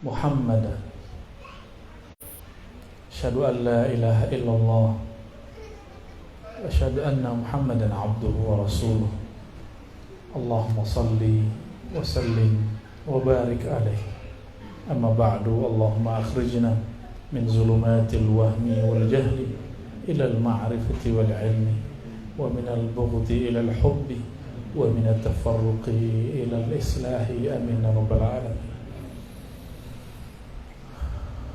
Muhammadan asyhadu an la ilaha illallah wa asyhadu anna Muhammadan abduhu wa rasuluh. Allahumma salli wa sallim wa barik alaihi. Amma ba'du. Allahumma akhrijna min zulumatil wahmi wal jahli ila al ma'rifati wal ilmi wa min al bughdi ila al hubbi wa min at tafarruqi ila al islahi. Amin ya rabbal alamin.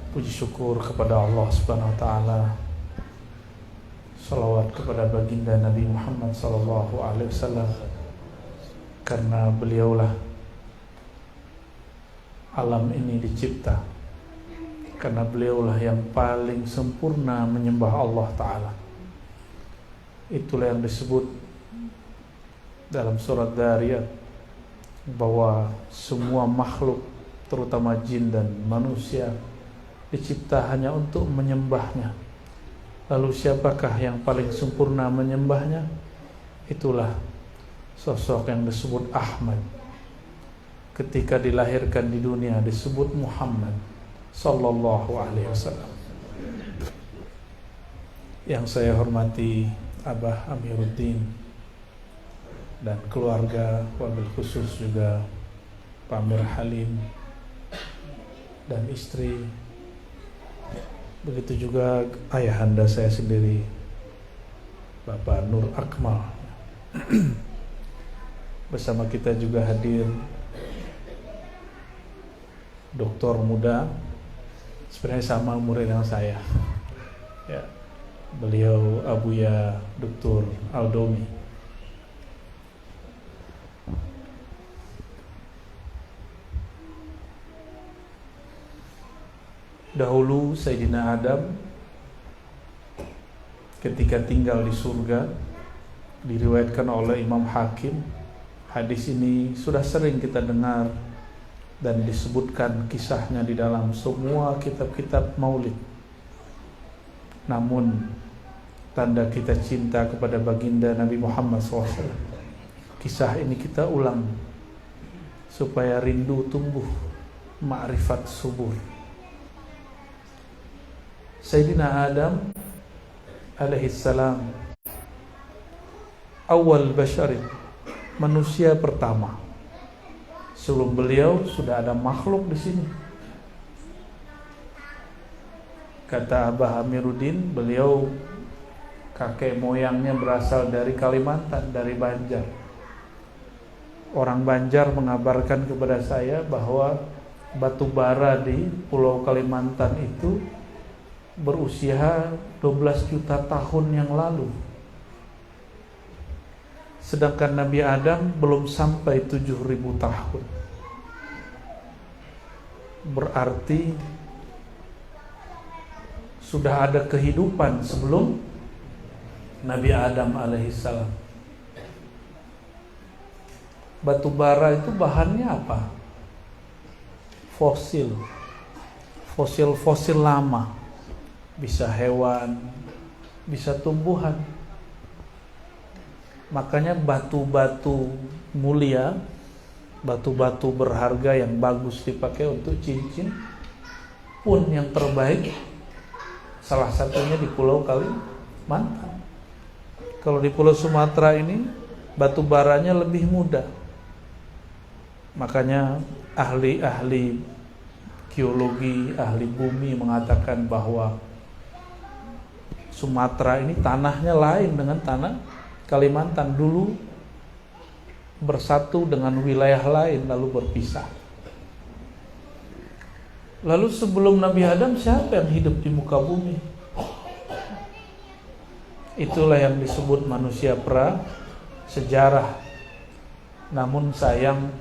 Puji syukur kepada Allah Subhanahu wa taala. Salawat kepada baginda Nabi Muhammad sallallahu alaihi wasallam, karena beliaulah alam ini dicipta, karena beliaulah yang paling sempurna menyembah Allah taala. Itulah yang disebut dalam surat Dzariyat bahwa semua makhluk, terutama jin dan manusia, dicipta hanya untuk menyembahnya. Lalu siapakah yang paling sempurna menyembahnya? Itulah sosok yang disebut Ahmad. Ketika dilahirkan di dunia disebut Muhammad sallallahu alaihi wasallam. Yang saya hormati Abah Amiruddin dan keluarga, wabil khusus juga Pak Amir Halim dan istri. Begitu juga ayahanda saya sendiri, Bapak Nur Akmal. Bersama kita juga hadir doktor muda, sebenarnya sama umur dengan saya ya. Beliau Abuya Dr. Aldomi. Dahulu Sayyidina Adam ketika tinggal di surga, diriwayatkan oleh Imam Hakim. Hadis ini sudah sering kita dengar dan disebutkan kisahnya di dalam semua kitab-kitab maulid. Namun tanda kita cinta kepada baginda Nabi Muhammad SAW, kisah ini kita ulang supaya rindu tumbuh, ma'rifat subur. Sayyidina Adam alaihissalam awal basyarin, manusia pertama. Sebelum beliau sudah ada makhluk di sini. Kata Abah Amiruddin, beliau kakek moyangnya berasal dari Kalimantan, dari Banjar. Orang Banjar mengabarkan kepada saya bahwa batu bara di Pulau Kalimantan itu berusia 12 juta tahun yang lalu. Sedangkan Nabi Adam belum sampai 7.000 tahun. Berarti sudah ada kehidupan sebelum Nabi Adam alaihissalam. Batu bara itu bahannya apa? Fosil. Fosil lama. Bisa hewan, bisa tumbuhan. Makanya batu-batu mulia, batu-batu berharga yang bagus dipakai untuk cincin pun yang terbaik salah satunya di Pulau Kalimantan. Kalau di Pulau Sumatera ini batu baranya lebih mudah. Makanya ahli-ahli geologi, ahli bumi mengatakan bahwa Sumatera ini tanahnya lain dengan tanah Kalimantan. Dulu bersatu dengan wilayah lain lalu berpisah. Lalu sebelum Nabi Adam siapa yang hidup di muka bumi? Itulah yang disebut manusia pra sejarah. Namun sayang,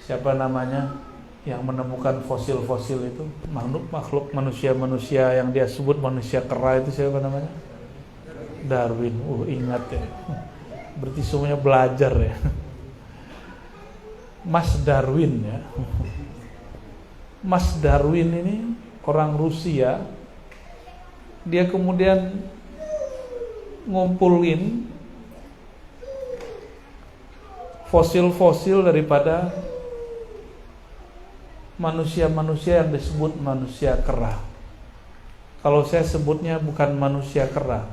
siapa namanya yang menemukan fosil-fosil itu, makhluk manusia yang dia sebut manusia kera itu siapa namanya? Darwin. Ingat ya. Berarti semuanya belajar ya. Mas Darwin ya. Mas Darwin ini orang Rusia. Dia kemudian ngumpulin fosil-fosil daripada manusia-manusia yang disebut manusia kera. Kalau saya sebutnya bukan manusia kera,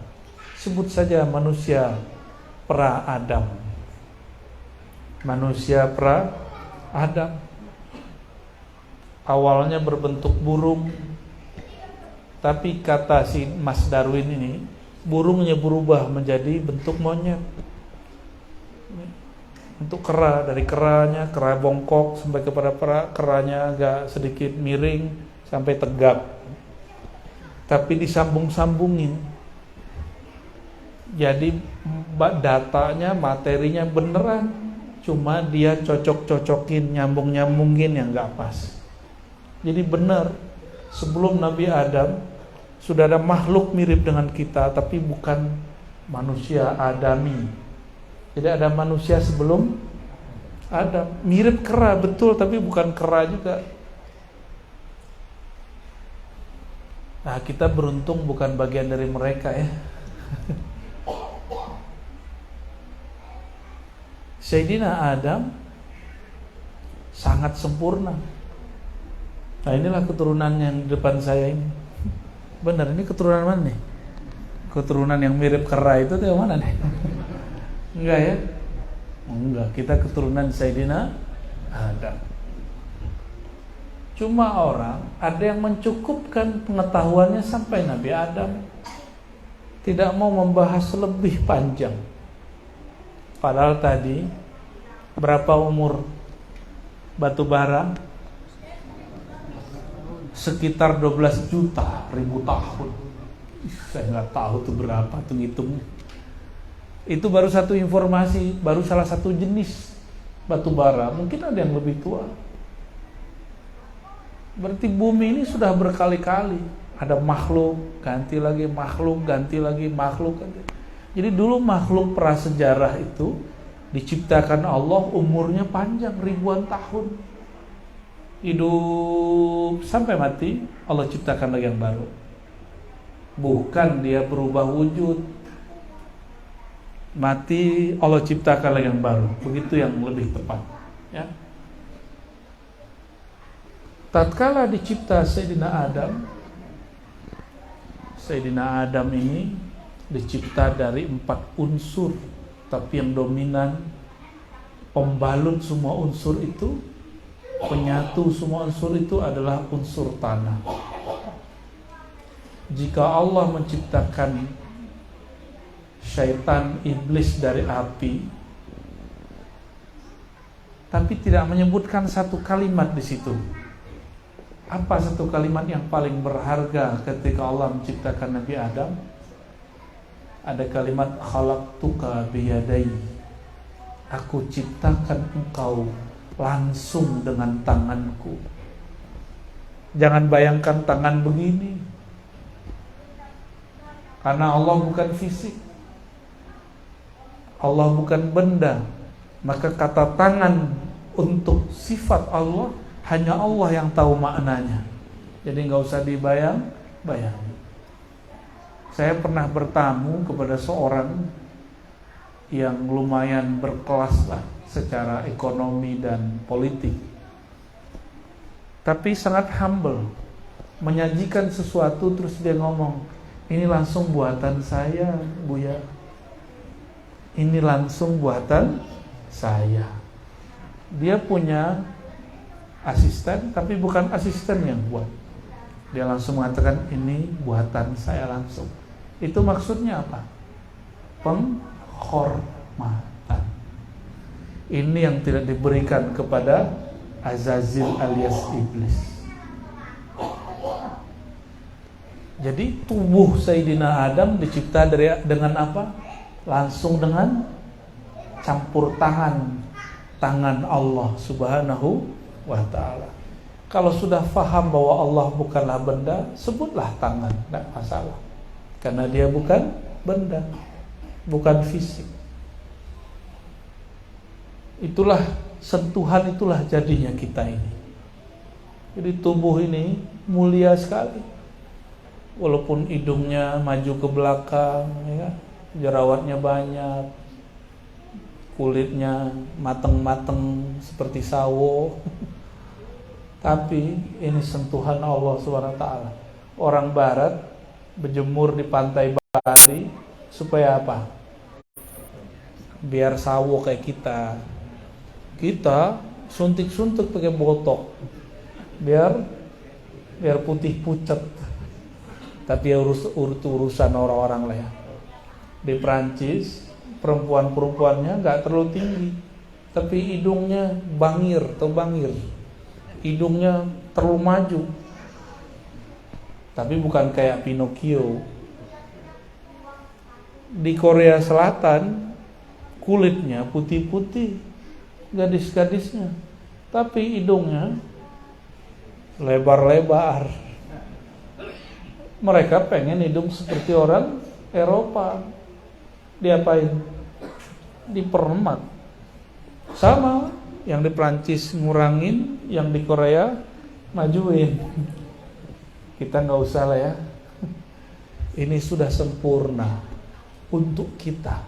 sebut saja manusia pra-Adam. Manusia pra-Adam awalnya berbentuk burung, tapi kata si Mas Darwin ini, burungnya berubah menjadi bentuk monyet. Bentuk kera, dari keranya, kera bongkok sampai kepada keranya agak sedikit miring sampai tegap. Tapi disambung-sambungin. Jadi datanya, materinya beneran, cuma dia cocok-cocokin, nyambung-nyambungin yang gak pas. Jadi benar, sebelum Nabi Adam sudah ada makhluk mirip dengan kita, tapi bukan manusia Adami. Jadi ada manusia sebelum Adam, mirip kera betul, tapi bukan kera juga. Nah, kita beruntung bukan bagian dari mereka ya. Sayyidina Adam sangat sempurna. Nah, inilah keturunan yang di depan saya ini. Benar, ini keturunan mana nih? Keturunan yang mirip kera itu yang mana nih? Enggak ya? Enggak, kita keturunan Sayyidina Adam. Cuma orang ada yang mencukupkan pengetahuannya sampai Nabi Adam, tidak mau membahas lebih panjang. Padahal tadi berapa umur batu bara? Sekitar 12 juta ribu tahun. Saya nggak tahu tuh berapa tuh ngitungnya. Itu baru satu informasi, baru salah satu jenis batu bara. Mungkin ada yang lebih tua. Berarti bumi ini sudah berkali-kali ada makhluk, ganti lagi makhluk, ganti lagi makhluk. Jadi dulu makhluk prasejarah itu diciptakan Allah, umurnya panjang ribuan tahun. Hidup sampai mati, Allah ciptakan lagi yang baru. Bukan dia berubah wujud. Mati, Allah ciptakan lagi yang baru. Begitu yang lebih tepat, ya. Tatkala dicipta Sayyidina Adam ini dicipta dari 4 unsur, tapi yang dominan, pembalut semua unsur itu, penyatu semua unsur itu adalah unsur tanah. Jika Allah menciptakan syaitan iblis dari api, tapi tidak menyebutkan satu kalimat di situ. Apa satu kalimat yang paling berharga ketika Allah menciptakan Nabi Adam? Ada kalimat khalaqtuka biyadai. Aku ciptakan engkau langsung dengan tanganku. Jangan bayangkan tangan begini. Karena Allah bukan fisik. Allah bukan benda. Maka kata tangan untuk sifat Allah hanya Allah yang tahu maknanya. Jadi gak usah dibayang-bayang. Saya pernah bertamu kepada seorang yang lumayan berkelas lah secara ekonomi dan politik, tapi sangat humble. Menyajikan sesuatu terus dia ngomong, ini langsung buatan saya, Buya. Ini langsung buatan saya. Dia punya asisten, tapi bukan asisten yang buat. Dia langsung mengatakan, ini buatan saya langsung. Itu maksudnya apa? Penghormatan. Ini yang tidak diberikan kepada Azazil alias iblis. Jadi tubuh Sayyidina Adam dicipta dengan apa? Langsung dengan campur tangan Allah Subhanahu wa ta'ala. Kalau sudah faham bahwa Allah bukanlah benda, sebutlah tangan, tidak masalah. Karena dia bukan benda, bukan fisik. Itulah sentuhan, itulah jadinya kita ini. Jadi tubuh ini mulia sekali. Walaupun hidungnya maju ke belakang, ya, jerawatnya banyak, kulitnya mateng-mateng seperti sawo, Tapi ini sentuhan Allah SWT. Orang barat berjemur di pantai Bali supaya apa? Biar sawo kayak kita. Kita suntik-suntik pakai botok. Biar putih pucat. Tapi urusan orang-orang lah ya. Di Prancis perempuan-perempuannya nggak terlalu tinggi, tapi hidungnya bangir. Hidungnya terlalu maju. Tapi bukan kayak Pinocchio. Di Korea Selatan kulitnya putih-putih, gadis-gadisnya, tapi hidungnya lebar-lebar. Mereka pengen hidung seperti orang Eropa. Diapain? Dipermak. Sama, yang di Prancis ngurangin, yang di Korea majuin. Kita nggak usah lah ya. Ini sudah sempurna untuk kita.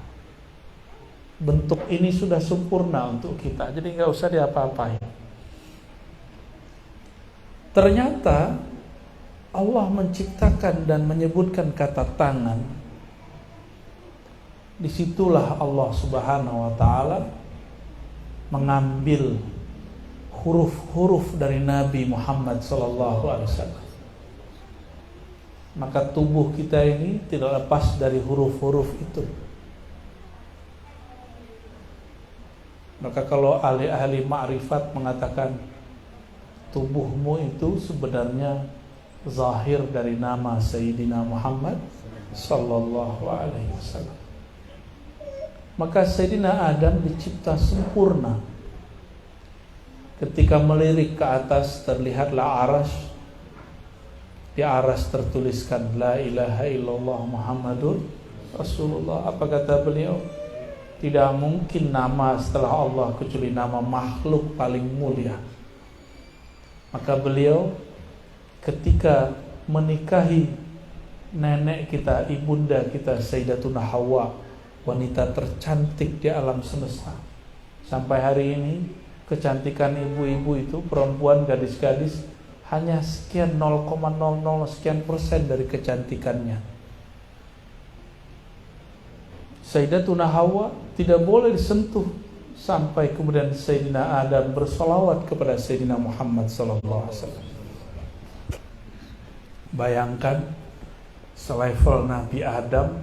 Bentuk ini sudah sempurna untuk kita. Jadi nggak usah diapa-apain. Ternyata Allah menciptakan dan menyebutkan kata tangan. Disitulah Allah Subhanahu wa ta'ala mengambil huruf-huruf dari Nabi Muhammad SAW. Maka tubuh kita ini tidak lepas dari huruf-huruf itu. Maka kalau ahli-ahli ma'rifat mengatakan tubuhmu itu sebenarnya zahir dari nama Sayyidina Muhammad sallallahu alaihi wasallam. Maka Sayyidina Adam dicipta sempurna. Ketika melirik ke atas terlihatlah aras. Di aras tertuliskan la ilaha illallah Muhammadur Rasulullah. Apa kata beliau? Tidak mungkin nama setelah Allah kecuali nama makhluk paling mulia. Maka beliau ketika menikahi nenek kita, ibunda kita Sayyidatuna Hawa, wanita tercantik di alam semesta. Sampai hari ini kecantikan ibu-ibu itu, perempuan, gadis-gadis, hanya sekian 0,00 sekian persen dari kecantikannya. Sayyidatuna Hawa tidak boleh disentuh sampai kemudian Sayyidina Adam bersolawat kepada Sayyidina Muhammad sallallahu alaihi wasallam. Bayangkan selevel Nabi Adam,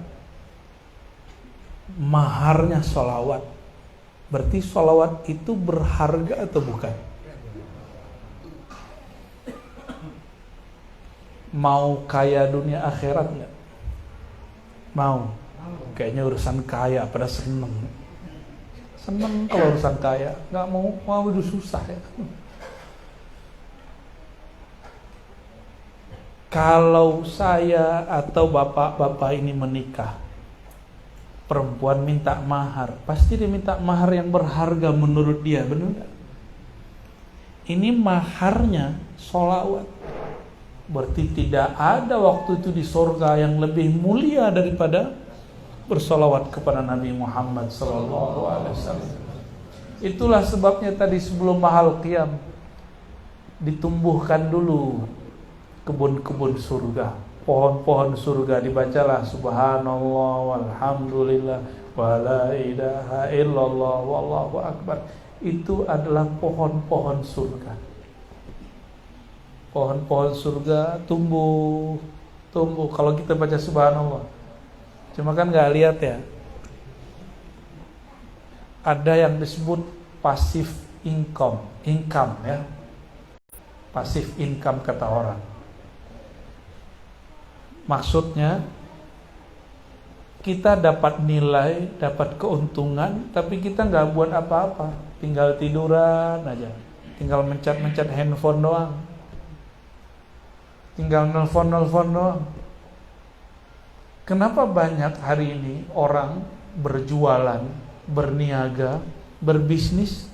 maharnya solawat. Berarti solawat itu berharga atau bukan? Mau kaya dunia akhirat nggak? Mau? Kayaknya urusan kaya pada seneng kalau urusan kaya. Nggak mau itu susah ya. Kalau saya atau bapak-bapak ini menikah, perempuan minta mahar, pasti dia minta mahar yang berharga menurut dia, benar nggak? Ini maharnya sholawat. Berarti tidak ada waktu itu di surga yang lebih mulia daripada bersolawat kepada Nabi Muhammad SAW. Itulah sebabnya tadi sebelum mahal qiyam ditumbuhkan dulu kebun-kebun surga, pohon-pohon surga, dibacalah subhanallah walhamdulillah wala ilaha illallah wallahu akbar. Itu adalah pohon-pohon surga. Pohon-pohon surga tumbuh. Kalau kita baca subhanallah, cuma kan nggak lihat ya. Ada yang disebut passive income ya. Passive income kata orang. Maksudnya kita dapat nilai, dapat keuntungan, tapi kita nggak buat apa-apa, tinggal tiduran aja, tinggal mencet handphone doang, tinggal nelfon doang. Kenapa banyak hari ini orang berjualan, berniaga, berbisnis,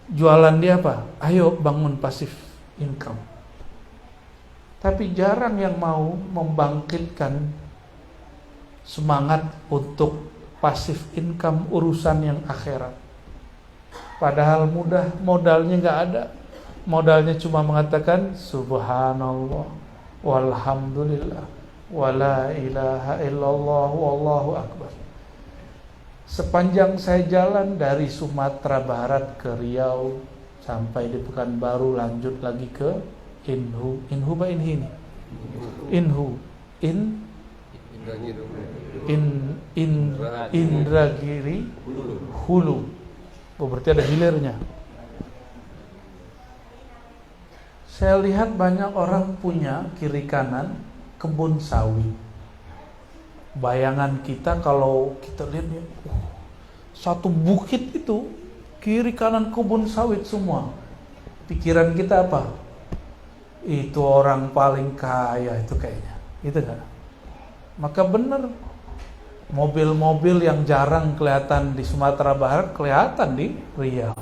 jualan dia apa? Ayo bangun passive income. Tapi jarang yang mau membangkitkan semangat untuk passive income urusan yang akhirat. Padahal mudah, modalnya nggak ada, modalnya cuma mengatakan subhanallah walhamdulillah wala ilaha illallah wallahu akbar. Sepanjang saya jalan dari Sumatera Barat ke Riau sampai di Pekanbaru, lanjut lagi ke Inhu Indragiri Hulu. Oh, berarti ada hilirnya. Saya lihat banyak orang punya kiri kanan kebun sawit. Bayangan kita kalau kita lihat satu bukit itu kiri kanan kebun sawit semua. Pikiran kita apa? Itu orang paling kaya itu kayaknya. Itu kan? Maka benar, mobil-mobil yang jarang kelihatan di Sumatera Barat kelihatan di Riau.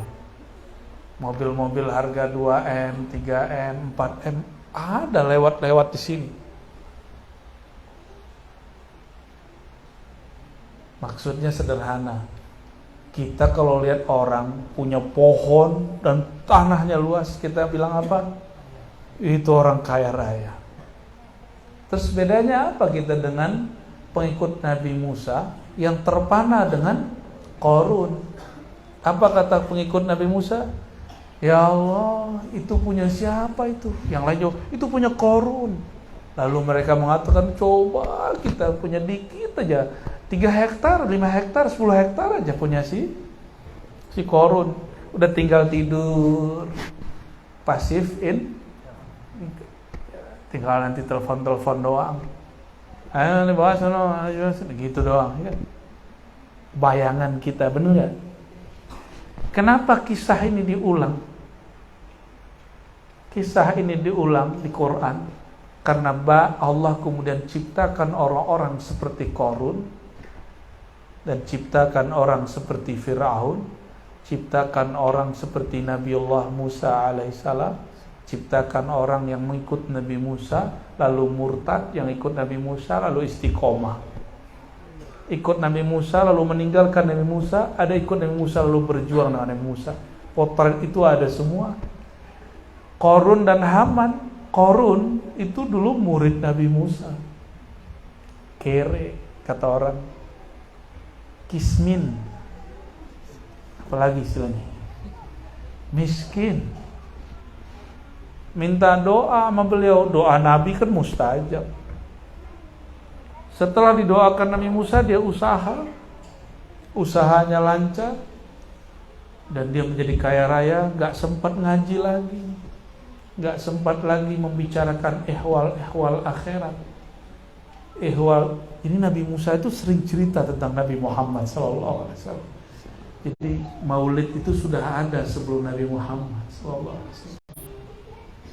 Mobil-mobil harga 2M, 3M, 4M ada lewat-lewat di sini. Maksudnya sederhana. Kita kalau lihat orang punya pohon dan tanahnya luas, kita bilang apa? Itu orang kaya raya. Terus bedanya apa kita dengan pengikut Nabi Musa yang terpana dengan Qarun? Apa kata pengikut Nabi Musa? Ya Allah, itu punya siapa itu? Yang lain jawab, itu punya Qarun. Lalu mereka mengatakan, coba kita punya dikit aja, 3 hektar, 5 hektar, 10 hektar aja punya si Qarun. Udah tinggal tidur, pasif tinggal nanti telepon doang. Ayo nih bahas gitu doang, ya. Bayangan kita, bener nggak? Kenapa kisah ini diulang? Kisah ini diulang di Quran karena Allah kemudian ciptakan orang-orang seperti Qarun dan ciptakan orang seperti Fir'aun, ciptakan orang seperti Nabiullah Musa alaihissalam, ciptakan orang yang mengikut Nabi Musa lalu murtad, yang ikut Nabi Musa lalu istiqomah, ikut Nabi Musa lalu meninggalkan Nabi Musa, ada ikut Nabi Musa lalu berjuang dengan Nabi Musa. Potret itu ada semua. Qarun dan Haman. Qarun itu dulu murid Nabi Musa, kere kata orang, kismin, apalagi istilahnya, miskin. Minta doa sama beliau, doa Nabi kan mustajab. Setelah didoakan Nabi Musa, dia usahanya lancar, dan dia menjadi kaya raya, gak sempat ngaji lagi, gak sempat lagi membicarakan ehwal akhirat. Ini Nabi Musa itu sering cerita tentang Nabi Muhammad SAW. Jadi maulid itu sudah ada sebelum Nabi Muhammad SAW.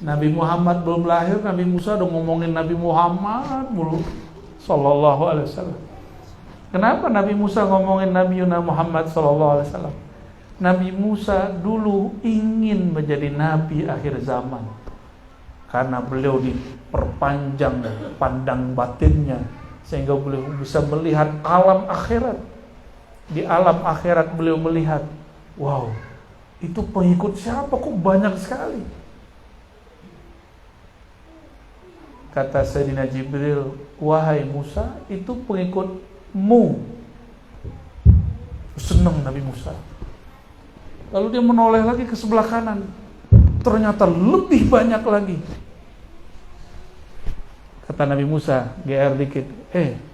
Nabi Muhammad belum lahir, Nabi Musa udah ngomongin Nabi Muhammad mulu sallallahu alaihi wasallam. Kenapa Nabi Musa ngomongin Nabi Muhammad sallallahu alaihi wasallam? Nabi Musa dulu ingin menjadi nabi akhir zaman karena beliau diperpanjang pandang batinnya sehingga beliau bisa melihat alam akhirat. Di alam akhirat beliau melihat, wow, itu pengikut siapa kok banyak sekali. Kata Sayyidina Jibril, wahai Musa, itu pengikutmu. Senang Nabi Musa. Lalu dia menoleh lagi ke sebelah kanan. Ternyata lebih banyak lagi. Kata Nabi Musa, GR dikit.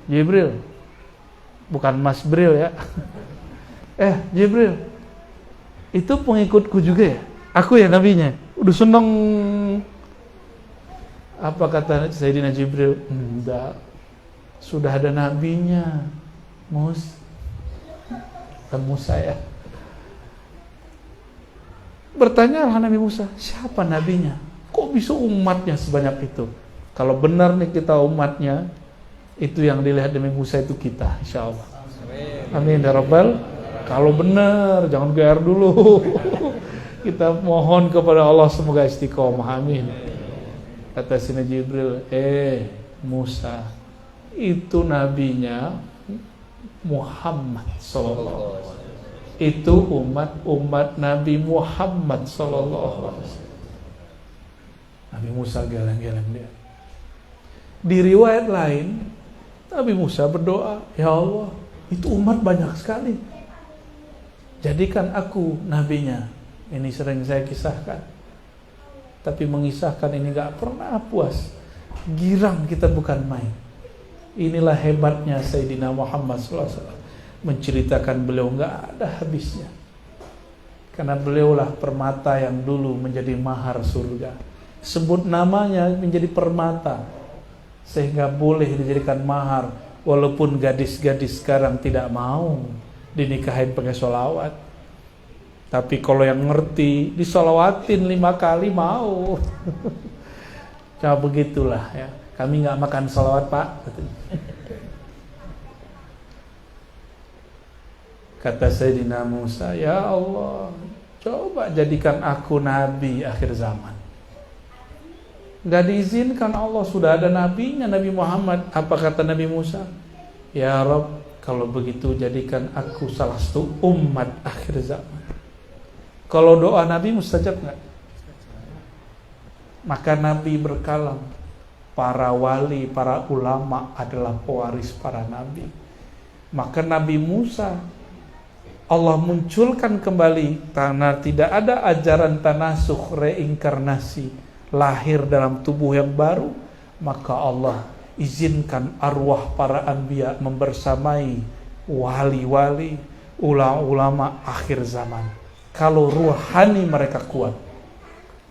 Jibril. Bukan Mas Bril ya. Jibril. Itu pengikutku juga ya? Aku ya nabinya. Udah senang. Apa kata Sayyidina Jibril? Enggak. Sudah ada nabinya. Musa ya. Bertanyalah Nabi Musa, siapa nabinya? Kok bisa umatnya sebanyak itu? Kalau benar nih kita umatnya, itu yang dilihat Nabi Musa itu kita, insyaallah. Amin ya rabbal. Kalau benar, jangan GR dulu. Kita mohon kepada Allah semoga istiqomah. Amin. Kata Sayyidina Jibril, Musa, itu nabinya Muhammad sallallahu alaihi wasallam. Itu umat Nabi Muhammad sallallahu alaihi wasallam. Nabi Musa geleng-geleng dia. Di riwayat lain, Nabi Musa berdoa, ya Allah, itu umat banyak sekali, jadikan aku nabinya. Ini sering saya kisahkan, tapi mengisahkan ini gak pernah puas. Girang kita bukan main. Inilah hebatnya Sayyidina Muhammad SAW, menceritakan beliau gak ada habisnya. Karena beliaulah permata yang dulu menjadi mahar surga. Sebut namanya menjadi permata, sehingga boleh dijadikan mahar. Walaupun gadis-gadis sekarang tidak mau dinikahin pakai sholawat, tapi kalau yang ngerti disolawatin 5 kali mau. Coba begitulah ya. Kami gak makan sholawat Pak, kata Sayyidina Musa, ya Allah, coba jadikan aku nabi akhir zaman. Gak diizinkan Allah, sudah ada nabinya, Nabi Muhammad. Apa kata Nabi Musa? Ya Rabb, kalau begitu jadikan aku salah satu umat akhir zaman. Kalau doa Nabi mustajab gak? Maka Nabi berkalam, para wali, para ulama adalah pewaris para nabi. Maka Nabi Musa Allah munculkan kembali, karena tidak ada ajaran tanasukh, reinkarnasi, lahir dalam tubuh yang baru. Maka Allah izinkan arwah para anbiya membersamai wali-wali, ulama-ulama akhir zaman. Kalau ruhani mereka kuat.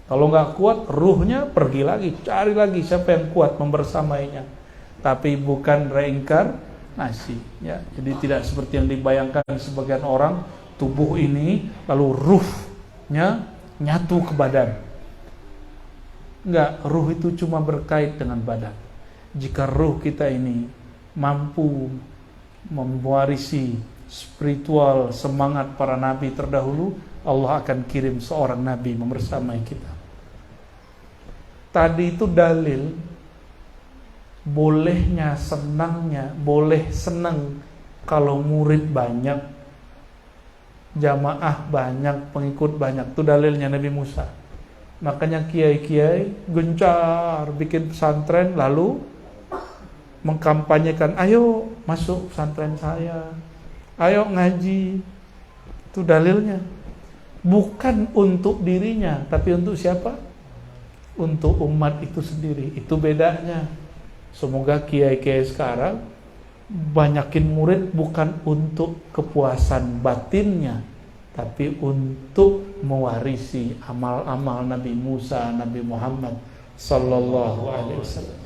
Kalau nggak kuat, ruhnya pergi lagi, cari lagi siapa yang kuat membersamainya. Tapi bukan reinkarnasi, ya. Jadi tidak seperti yang dibayangkan sebagian orang, tubuh ini lalu ruhnya nyatu ke badan. Enggak, ruh itu cuma berkait dengan badan. Jika ruh kita ini mampu mewarisi spiritual semangat para nabi terdahulu, Allah akan kirim seorang nabi membersamai kita. Tadi itu dalil bolehnya, senangnya, boleh senang kalau murid banyak, jamaah banyak, pengikut banyak. Itu dalilnya Nabi Musa. Makanya kiai-kiai gencar bikin pesantren, lalu mengkampanyekan, ayo masuk pesantren saya, ayo ngaji. Itu dalilnya. Bukan untuk dirinya, tapi untuk siapa? Untuk umat itu sendiri. Itu bedanya. Semoga kiai-kiai sekarang banyakin murid bukan untuk kepuasan batinnya, tapi untuk mewarisi amal-amal Nabi Musa, Nabi Muhammad sallallahu alaihi wasallam.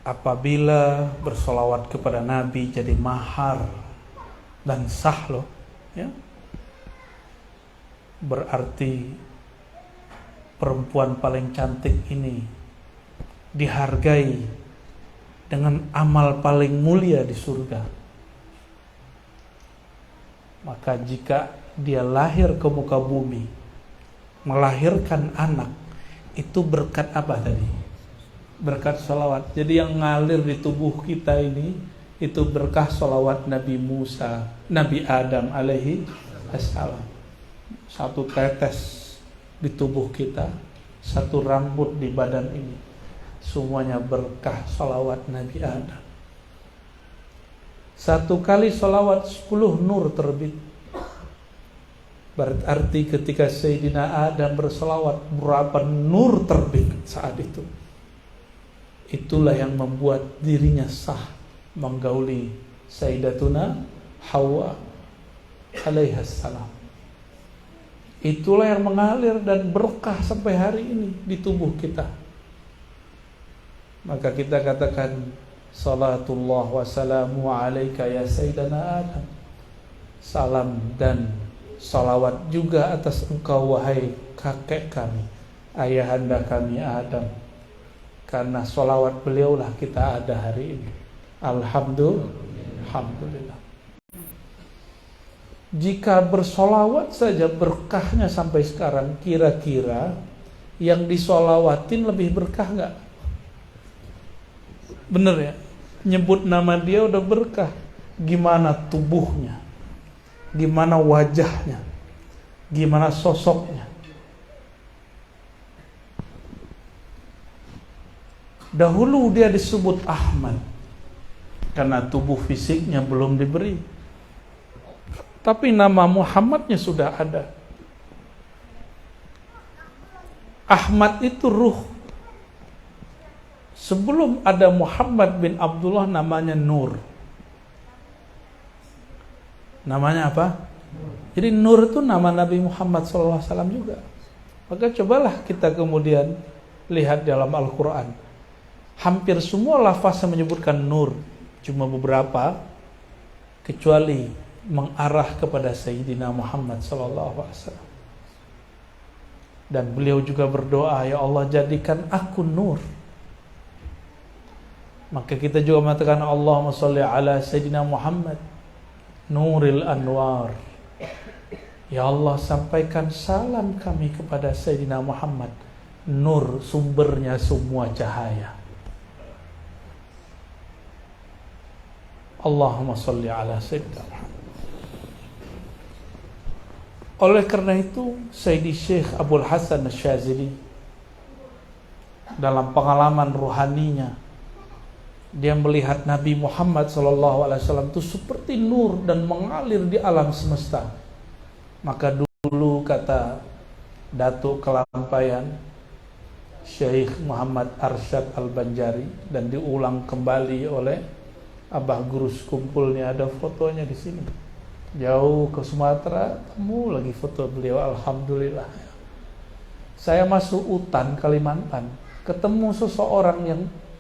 Apabila bersolawat kepada Nabi jadi mahar dan sah loh, ya, berarti perempuan paling cantik ini dihargai dengan amal paling mulia di surga. Maka jika dia lahir ke muka bumi, melahirkan anak, itu berkat apa tadi? Berkat sholawat. Jadi yang ngalir di tubuh kita ini, itu berkah sholawat Nabi Musa, Nabi Adam alaihi assalam. Satu tetes di tubuh kita, satu rambut di badan ini, semuanya berkah sholawat Nabi Adam. Satu kali sholawat 10 nur terbit. Berarti ketika Sayyidina Adam bersolawat, berapa nur terbit saat itu. Itulah yang membuat dirinya sah menggauli Sayyidatuna Hawa alaihassalam. Itulah yang mengalir dan berkah sampai hari ini di tubuh kita. Maka kita katakan, salatullah wa salamu alaika ya Sayyidana Adam. Salam dan salawat juga atas engkau wahai kakek kami, ayahanda kami Adam. Karena salawat beliaulah kita ada hari ini. Alhamdulillah. Jika bersolawat saja berkahnya sampai sekarang, kira-kira yang disolawatin lebih berkah gak? Bener ya? Nyebut nama dia udah berkah. Gimana tubuhnya? Gimana wajahnya? Gimana sosoknya? Dahulu dia disebut Ahmad karena tubuh fisiknya belum diberi, tapi nama Muhammadnya sudah ada. Ahmad itu ruh. Sebelum ada Muhammad bin Abdullah namanya Nur. Namanya apa? Jadi Nur itu nama Nabi Muhammad SAW juga. Maka cobalah kita kemudian lihat dalam Al-Quran. Hampir semua lafaz yang menyebutkan Nur. Cuma beberapa, kecuali mengarah kepada Sayyidina Muhammad SAW. Dan beliau juga berdoa, ya Allah jadikan aku nur. Maka kita juga mengatakan Allahumma sholli ala Sayyidina Muhammad Nuril Anwar. Ya Allah sampaikan salam kami kepada Sayyidina Muhammad, nur sumbernya semua cahaya. Allahumma sholli ala Sayyidina Muhammad. Oleh karena itu Sayyidi Syekh Abdul Hasan Asyazili dalam pengalaman ruhaninya, dia melihat Nabi Muhammad SAW itu seperti nur dan mengalir di alam semesta. Maka dulu kata Datuk Kelampaian Syekh Muhammad Arsyad Al-Banjari, dan diulang kembali oleh Abah Guru Sekumpulnya, ada fotonya di sini. Jauh ke Sumatera, temu lagi foto beliau. Alhamdulillah. Saya masuk hutan Kalimantan, ketemu seseorang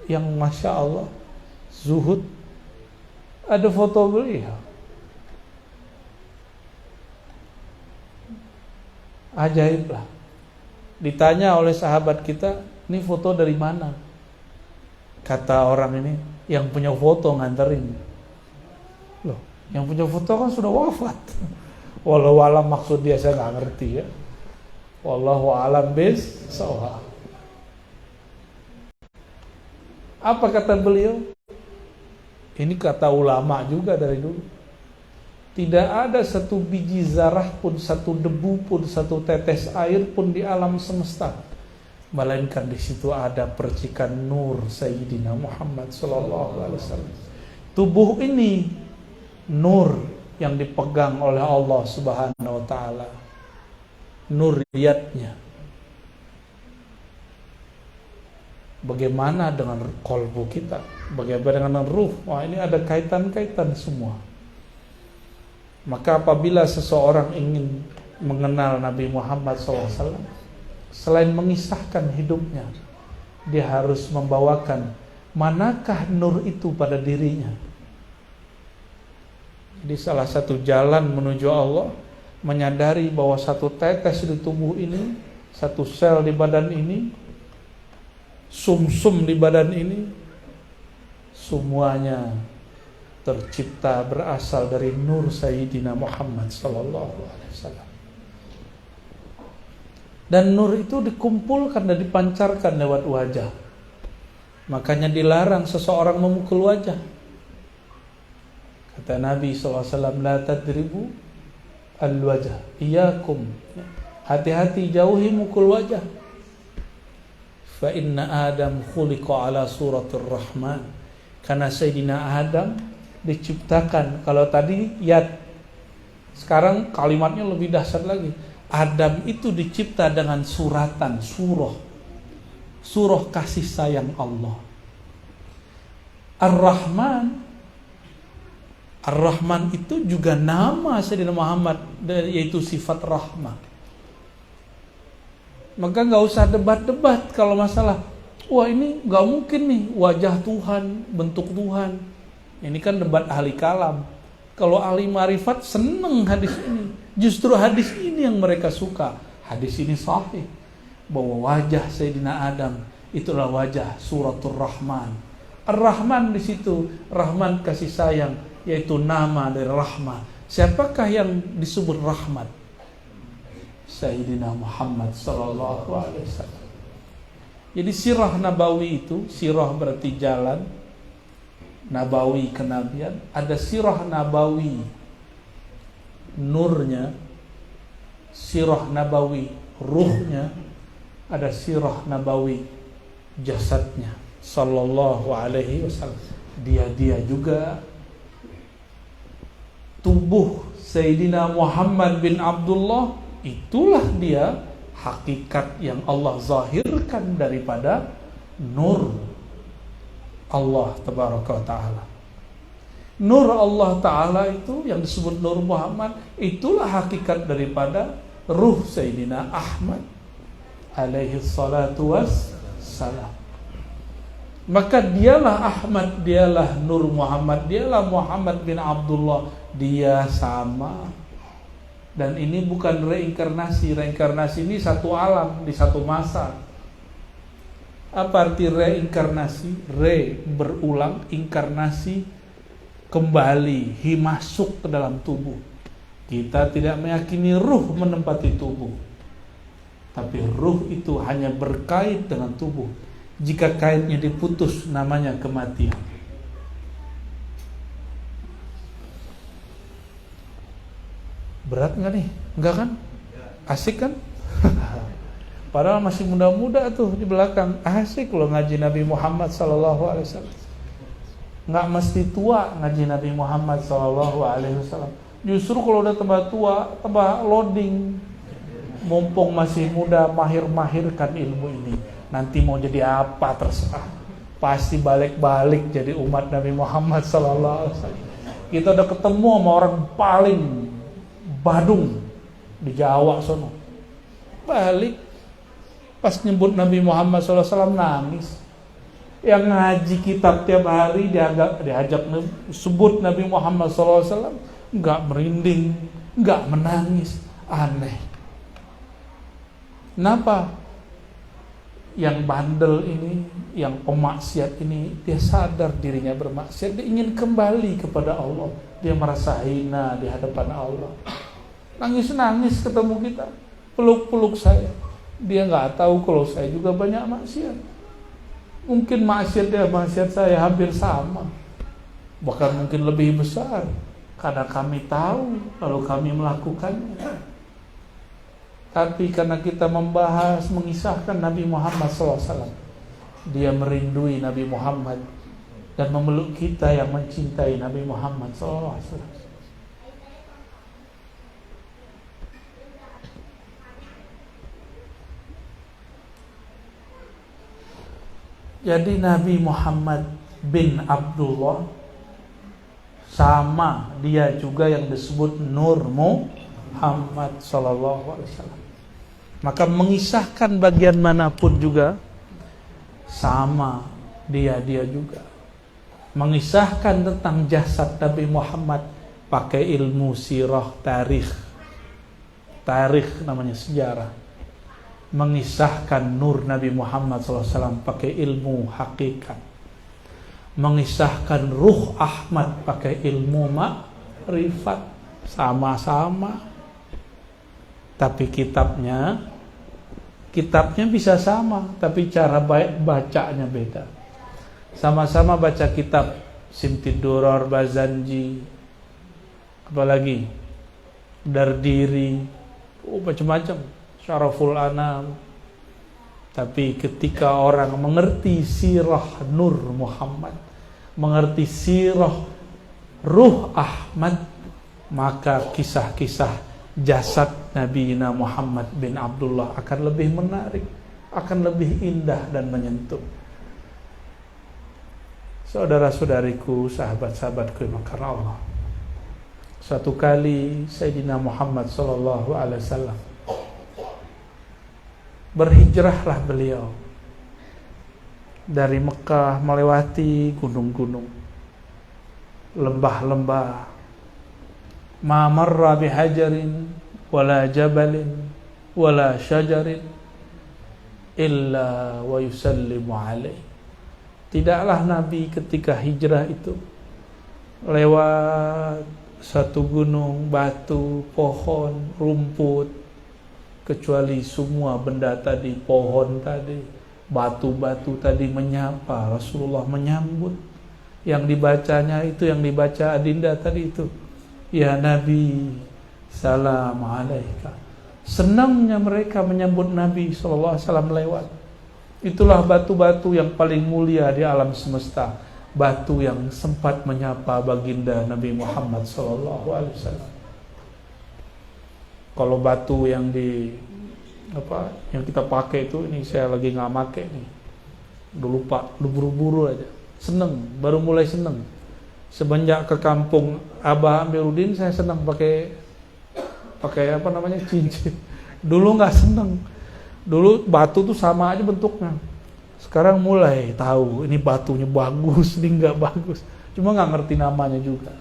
yang Masya Allah zuhud, ada foto beliau. Ajaib lah. Ditanya oleh sahabat kita, ini foto dari mana? Kata orang ini, yang punya foto nganterin. Loh, yang punya foto kan sudah wafat. Wallahu alam maksud dia, saya nggak ngerti ya. Wallahu alam bis-shawab. Apa kata beliau? Ini kata ulama juga dari dulu. Tidak ada satu biji zarah pun, satu debu pun, satu tetes air pun di alam semesta, melainkan di situ ada percikan nur Sayyidina Muhammad SAW. Tubuh ini nur yang dipegang oleh Allah Subhanahu wa taala. Nuriyatnya. Bagaimana dengan kolbu kita? Bagaimana dengan ruh? Wah, ini ada kaitan-kaitan semua. Maka apabila seseorang ingin mengenal Nabi Muhammad SAW, selain mengisahkan hidupnya, dia harus membawakan manakah nur itu pada dirinya. Jadi salah satu jalan menuju Allah, menyadari bahwa satu tetes di tubuh ini, satu sel di badan ini, sum-sum di badan ini, semuanya tercipta berasal dari nur Sayyidina Muhammad SAW. Dan nur itu dikumpulkan dan dipancarkan lewat wajah. Makanya dilarang seseorang memukul wajah. Kata Nabi SAW, la tadribu al-wajah, iyakum, hati-hati jauhi mukul wajah. Fa inna Adam khuliqa ala suratir Rahman. Karena Sayyidina Adam diciptakan, kalau tadi yad, sekarang kalimatnya lebih dahsyat lagi. Adam itu dicipta dengan suratan, surah kasih sayang Allah. Ar-Rahman itu juga nama Sayyidina Muhammad, yaitu sifat rahmah. Maka gak usah debat-debat kalau masalah, wah ini gak mungkin nih wajah Tuhan, bentuk Tuhan. Ini kan debat ahli kalam. Kalau ahli marifat seneng hadis ini. Justru hadis ini yang mereka suka. Hadis ini sahih, bahwa wajah Sayyidina Adam itulah wajah suratul Rahman. Ar-Rahman di situ, Rahman kasih sayang, yaitu nama dari rahmah. Siapakah yang disebut rahmat? Sayyidina Muhammad sallallahu alaihi wasallam. Jadi sirah nabawi itu, sirah berarti jalan, nabawi kenabian. Ada sirah nabawi, nurnya sirah nabawi ruhnya, ada sirah nabawi jasadnya sallallahu alaihi wasallam. Dia juga tubuh Sayyidina Muhammad bin Abdullah, itulah dia hakikat yang Allah zahirkan daripada nur Allah tabaraka wa ta'ala. Nur Allah ta'ala itu yang disebut Nur Muhammad, itulah hakikat daripada ruh Sayyidina Ahmad alaihi salatu wassalam. Maka dialah Ahmad, dialah Nur Muhammad, dialah Muhammad bin Abdullah, dia sama. Dan ini bukan reinkarnasi. Reinkarnasi ini satu alam, di satu masa. Apa arti reinkarnasi? Re, berulang, inkarnasi, kembali, masuk ke dalam tubuh. Kita tidak meyakini ruh menempati tubuh, tapi ruh itu hanya berkait dengan tubuh. Jika kaitnya diputus, namanya kematian. Berat nggak nih? Enggak kan? Asik kan? Padahal masih muda-muda tuh di belakang. Asik loh ngaji Nabi Muhammad SAW. Nggak mesti tua ngaji Nabi Muhammad SAW. Justru kalau udah tambah tua, tambah loading. Mumpung masih muda, mahir-mahirkan ilmu ini. Nanti mau jadi apa terserah. Pasti balik-balik jadi umat Nabi Muhammad SAW. Kita udah ketemu sama orang paling badung di Jawa sono. Balik. Pas nyebut Nabi Muhammad SAW nangis. Yang ngaji kitab tiap hari diajak sebut Nabi Muhammad SAW, nggak merinding, nggak menangis. Aneh. Kenapa? Yang bandel ini, yang pemaksiat ini, dia sadar dirinya bermaksiat, dia ingin kembali kepada Allah. Dia merasa hina di hadapan Allah. Nangis-nangis ketemu kita, peluk-peluk saya. Dia nggak tahu kalau saya juga banyak maksiat. Mungkin maksiat dia, maksiat saya hampir sama, bahkan mungkin lebih besar, karena kami tahu lalu kami melakukannya. Tapi karena kita membahas, mengisahkan Nabi Muhammad SAW, dia merindui Nabi Muhammad dan memeluk kita yang mencintai Nabi Muhammad SAW. Jadi Nabi Muhammad bin Abdullah sama, dia juga yang disebut Nur Muhammad sallallahu alaihi wasallam. Maka mengisahkan bagian manapun juga sama, dia juga. Mengisahkan tentang jasad Nabi Muhammad pakai ilmu sirah, tarikh namanya sejarah. Mengisahkan nur Nabi Muhammad SAW pakai ilmu hakikat. Mengisahkan ruh Ahmad pakai ilmu ma'rifat. Sama-sama. Tapi kitabnya bisa sama, tapi cara bacanya beda. Sama-sama baca kitab Simtidurar Bazanji, apalagi Dardiri, macam-macam, Syaraful Anam. Tapi ketika orang mengerti sirah Nur Muhammad, mengerti sirah ruh Ahmad, maka kisah-kisah jasad Nabi Muhammad bin Abdullah akan lebih menarik, akan lebih indah dan menyentuh. Saudara-saudariku, sahabat-sahabatku yang karena Allah, suatu kali Sayyidina Muhammad sallallahu alaihi wasallam berhijrahlah beliau dari Mekah melewati gunung-gunung, lembah-lembah. Ma marra bihajarin wala jabalin wala syajarin illa wa yusallimu alaih. Tidaklah Nabi ketika hijrah itu lewat satu gunung, batu, pohon, rumput, kecuali semua benda tadi, pohon tadi, batu-batu tadi menyapa Rasulullah, menyambut. Yang dibacanya itu, yang dibaca Adinda tadi itu, ya Nabi, salam alaika. Senangnya mereka menyambut Nabi SAW lewat. Itulah batu-batu yang paling mulia di alam semesta. Batu yang sempat menyapa baginda Nabi Muhammad SAW. Kalau batu yang yang kita pakai itu, ini saya lagi nggak pakai nih. Dulu Pak, lu buru-buru aja. Seneng, baru mulai seneng. Semenjak ke kampung Abah Amiruddin, saya senang pakai cincin. Dulu nggak seneng. Dulu batu tuh sama aja bentuknya. Sekarang mulai tahu ini batunya bagus, ini nggak bagus. Cuma nggak ngerti namanya juga.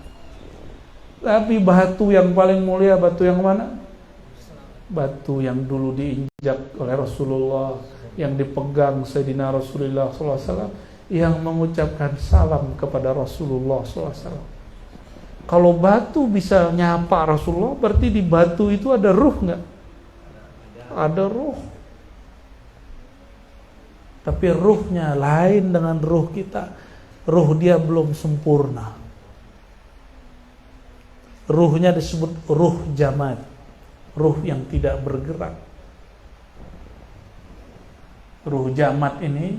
Tapi batu yang paling mulia batu yang mana? Batu yang dulu diinjak oleh Rasulullah, yang dipegang Sayyidina Rasulullah SAW, yang mengucapkan salam kepada Rasulullah SAW. Kalau batu bisa nyapa Rasulullah, berarti di batu itu ada ruh nggak? Ada ruh. Tapi ruhnya lain dengan ruh kita. Ruh dia belum sempurna. Ruhnya disebut ruh jamad, ruh yang tidak bergerak. Ruh jamad ini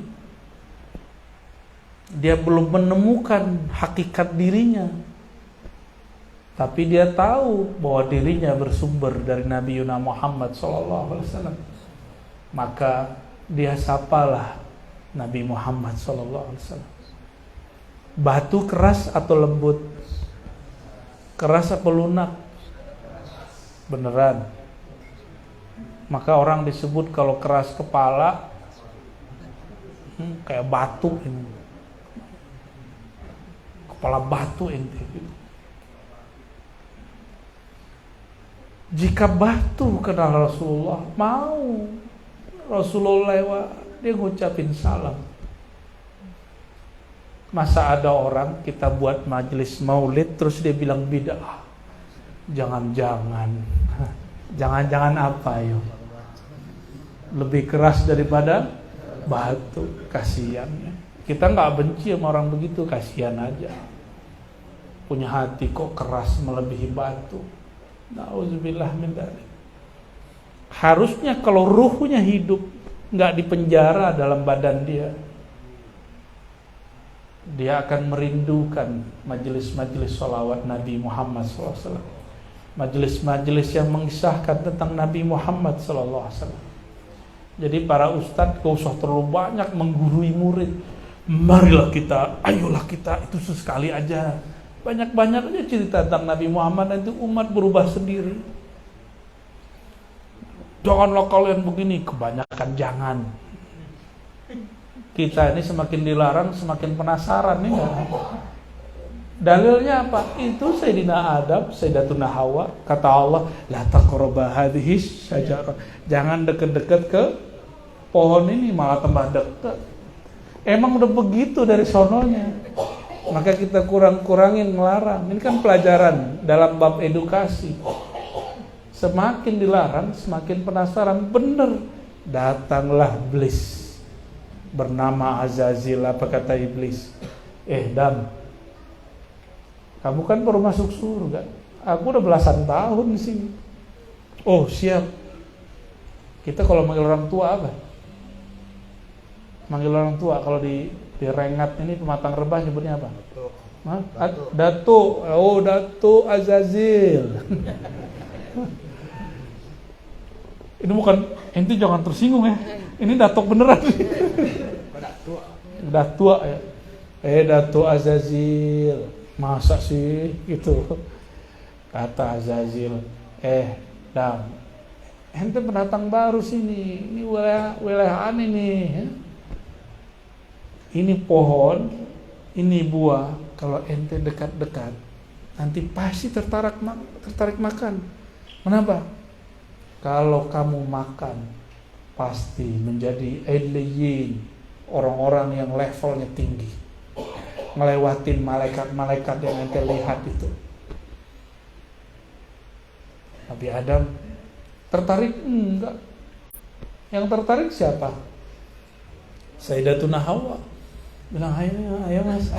dia belum menemukan hakikat dirinya, tapi dia tahu bahwa dirinya bersumber dari Nabi Muhammad SAW. Maka dia sapalah Nabi Muhammad SAW. Batu keras atau lembut? Keras apa lunak? Beneran. Maka orang disebut kalau keras kepala kayak batu ini. Kepala batu ente gitu. Jika batu kenal Rasulullah, mau Rasulullah lewat, dia ngucapin salam. Masa ada orang kita buat majelis maulid terus dia bilang bid'ah? Jangan-jangan apa yo? Lebih keras daripada batu, kasihan. Kita nggak benci sama orang begitu, kasihan aja. Punya hati kok keras melebihi batu. Nauzubillah min dzalik. Harusnya kalau ruhnya hidup, nggak dipenjara dalam badan dia, dia akan merindukan majelis-majelis sholawat Nabi Muhammad SAW, majelis-majelis yang mengisahkan tentang Nabi Muhammad SAW. Jadi para ustadz gak usah terlalu banyak menggurui murid. Marilah kita, ayolah kita, itu sesekali aja. Banyak-banyak aja cerita tentang Nabi Muhammad, nanti umat berubah sendiri. Janganlah kalian begini, kebanyakan jangan. Kita ini semakin dilarang, semakin penasaran nih enggak? Dalilnya apa? Itu Sayyidina Adam, Sayyidatuna Hawa, kata Allah, la taqrabu hadhihi syajarah. Jangan deket-deket ke pohon ini, malah tambah dekat. Emang udah begitu dari sononya. Maka kita kurang-kurangin melarang. Ini kan pelajaran dalam bab edukasi. Semakin dilarang, semakin penasaran. Bener, datanglah iblis bernama Azazil. Apa kata iblis? Dam, kamu kan baru masuk surga. Aku udah belasan tahun di sini. Oh siap. Kita kalau manggil orang tua apa? Manggil orang tua kalau di Rengat ini pematang rebah nyebutnya apa? Datuk. Oh Datuk Azazil. Ini bukan, ente jangan tersinggung ya. Ini datuk beneran. Datuk ya. Datuk Azazil. Masa sih gitu? Kata Azazil. Dam, ente pendatang baru sini. Ini wilayah aneh nih. Ini pohon, ini buah. Kalau ente dekat-dekat, nanti pasti tertarik makan. Kenapa? Kalau kamu makan, pasti menjadi eliyin, orang-orang yang levelnya tinggi, ngelewatin malaikat-malaikat yang ente lihat itu. Nabi Adam tertarik? Enggak. Yang tertarik siapa? Sayyidatuna Hawa. Bilang ayo mas.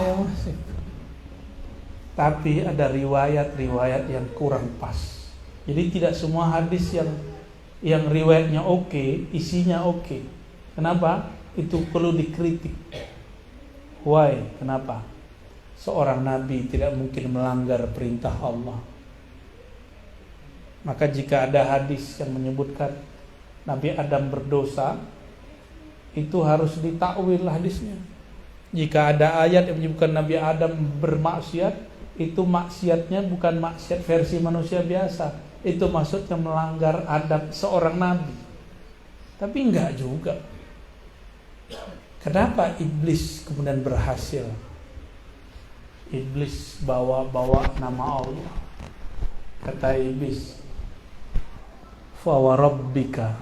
Tapi ada riwayat-riwayat yang kurang pas. Jadi tidak semua hadis yang yang riwayatnya oke, isinya oke. Kenapa? Itu perlu dikritik. Why? Kenapa? Seorang nabi tidak mungkin melanggar perintah Allah. Maka jika ada hadis yang menyebutkan Nabi Adam berdosa, itu harus ditakwil hadisnya. Jika ada ayat yang menyebutkan Nabi Adam bermaksiat, itu maksiatnya bukan maksiat versi manusia biasa. Itu maksudnya melanggar adab seorang nabi. Tapi enggak juga. Kenapa iblis kemudian berhasil? Iblis bawa nama Allah. Kata iblis, fa wa rabbika,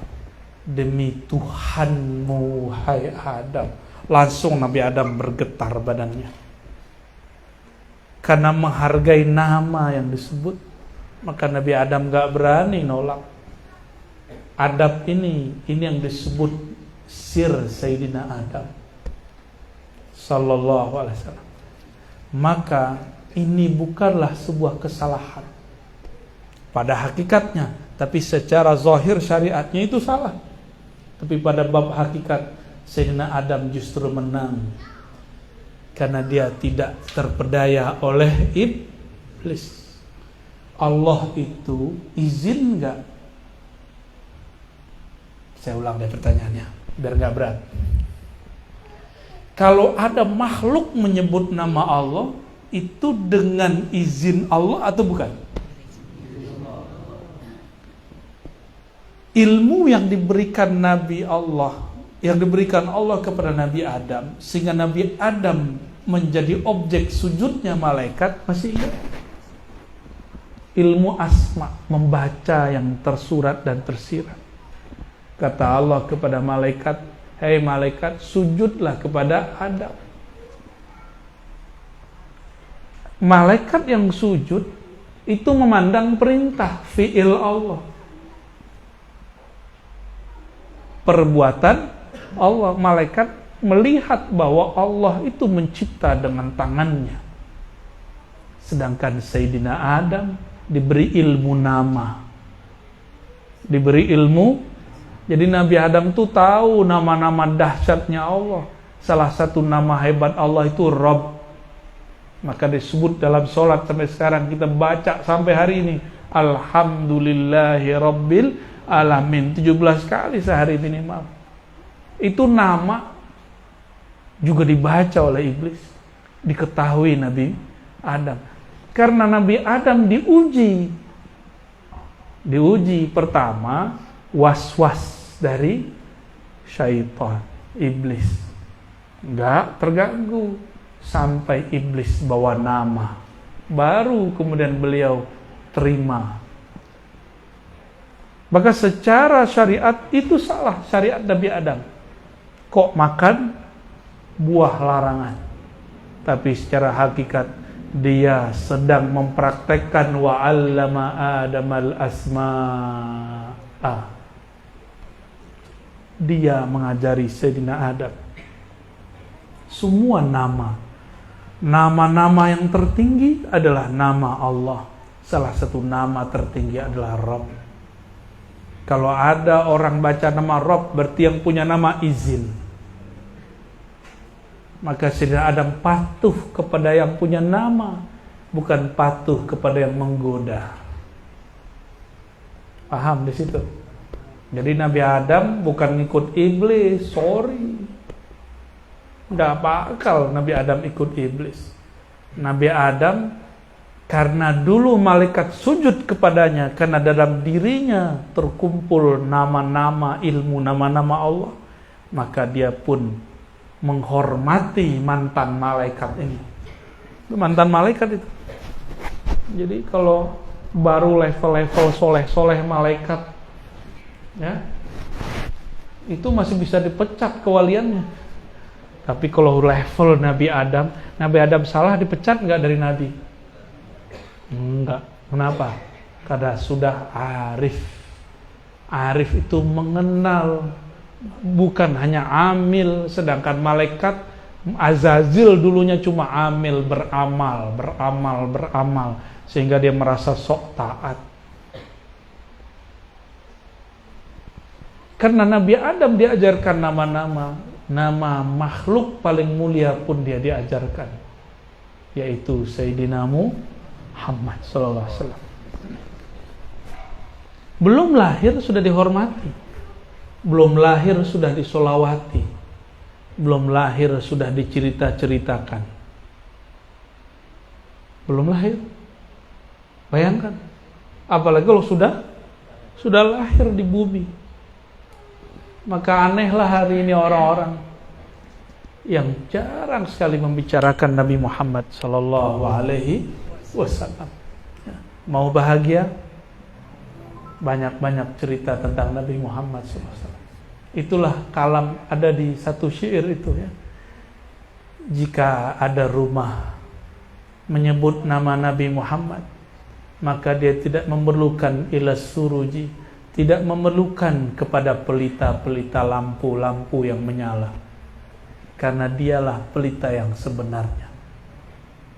demi Tuhanmu hai Adam. Langsung Nabi Adam bergetar badannya. Karena menghargai nama yang disebut, maka Nabi Adam gak berani nolak. Adab ini yang disebut sir Sayyidina Adam sallallahu alaihi wasallam. Maka ini bukanlah sebuah kesalahan pada hakikatnya, tapi secara zahir syariatnya itu salah. Tapi pada bab hakikat, Sayyidina Adam justru menang karena dia tidak terpedaya oleh iblis. Allah itu izin enggak? Saya ulang deh pertanyaannya biar enggak berat. Kalau ada makhluk menyebut nama Allah, itu dengan izin Allah atau bukan? Ilmu yang diberikan Nabi Allah, yang diberikan Allah kepada Nabi Adam, sehingga Nabi Adam menjadi objek sujudnya malaikat, masih ingat? Ilmu asma, membaca yang tersurat dan tersirat. Kata Allah kepada malaikat, hei malaikat, sujudlah kepada Adam. Malaikat yang sujud itu memandang perintah fi'il Allah, perbuatan Allah. Malaikat melihat bahwa Allah itu mencipta dengan tangannya. Sedangkan Sayyidina Adam diberi ilmu nama, diberi ilmu. Jadi Nabi Adam tuh tahu nama-nama dahsyatnya Allah. Salah satu nama hebat Allah itu Rabb. Maka disebut dalam sholat sampai sekarang kita baca sampai hari ini, Alhamdulillahi Rabbil Alamin, 17 kali sehari minimal. Itu nama juga dibaca oleh iblis, diketahui Nabi Adam. Karena Nabi Adam diuji pertama was-was dari syaitan, iblis. Enggak terganggu sampai iblis bawa nama, baru kemudian beliau terima. Maka secara syariat itu salah syariat Nabi Adam. Kok makan buah larangan? Tapi secara hakikat dia sedang mempraktekkan wa 'allama Adamal asma'a. Dia mengajari Sayyidina Adam semua nama-nama yang tertinggi adalah nama Allah. Salah satu nama tertinggi adalah Rabb. Kalau ada orang baca nama Rabb, berarti yang punya nama izin. Maka Sayyidina Adam patuh kepada yang punya nama, bukan patuh kepada yang menggoda. Paham di situ? Jadi Nabi Adam bukan ngikut iblis, sorry. Nggak bakal Nabi Adam ikut iblis. Nabi Adam karena dulu malaikat sujud kepadanya, karena dalam dirinya terkumpul nama-nama, ilmu nama-nama Allah, maka dia pun menghormati mantan malaikat ini. Mantan malaikat itu. Jadi kalau baru level-level soleh-soleh malaikat, ya, itu masih bisa dipecat kewaliannya. Tapi kalau level Nabi Adam salah dipecat nggak dari Nabi? Enggak. Kenapa? Karena sudah arif. Arif itu mengenal, bukan hanya amil. Sedangkan malaikat Azazil dulunya cuma amil, beramal, sehingga dia merasa sok taat. Karena Nabi Adam diajarkan nama-nama, nama makhluk paling mulia pun dia diajarkan, yaitu Sayyidina Muhammad sallallahu alaihi wasallam. Belum lahir sudah dihormati, belum lahir sudah disolawati, belum lahir sudah dicerita-ceritakan. Belum lahir, bayangkan. Apalagi kalau sudah lahir di bumi. Maka anehlah hari ini orang-orang yang jarang sekali membicarakan Nabi Muhammad sallallahu alaihi wasallam. Mau bahagia, banyak-banyak cerita tentang Nabi Muhammad SAW. Itulah kalam ada di satu syair itu ya. Jika ada rumah menyebut nama Nabi Muhammad, maka dia tidak memerlukan ilas suruji, tidak memerlukan kepada pelita-pelita lampu-lampu yang menyala, karena dialah pelita yang sebenarnya.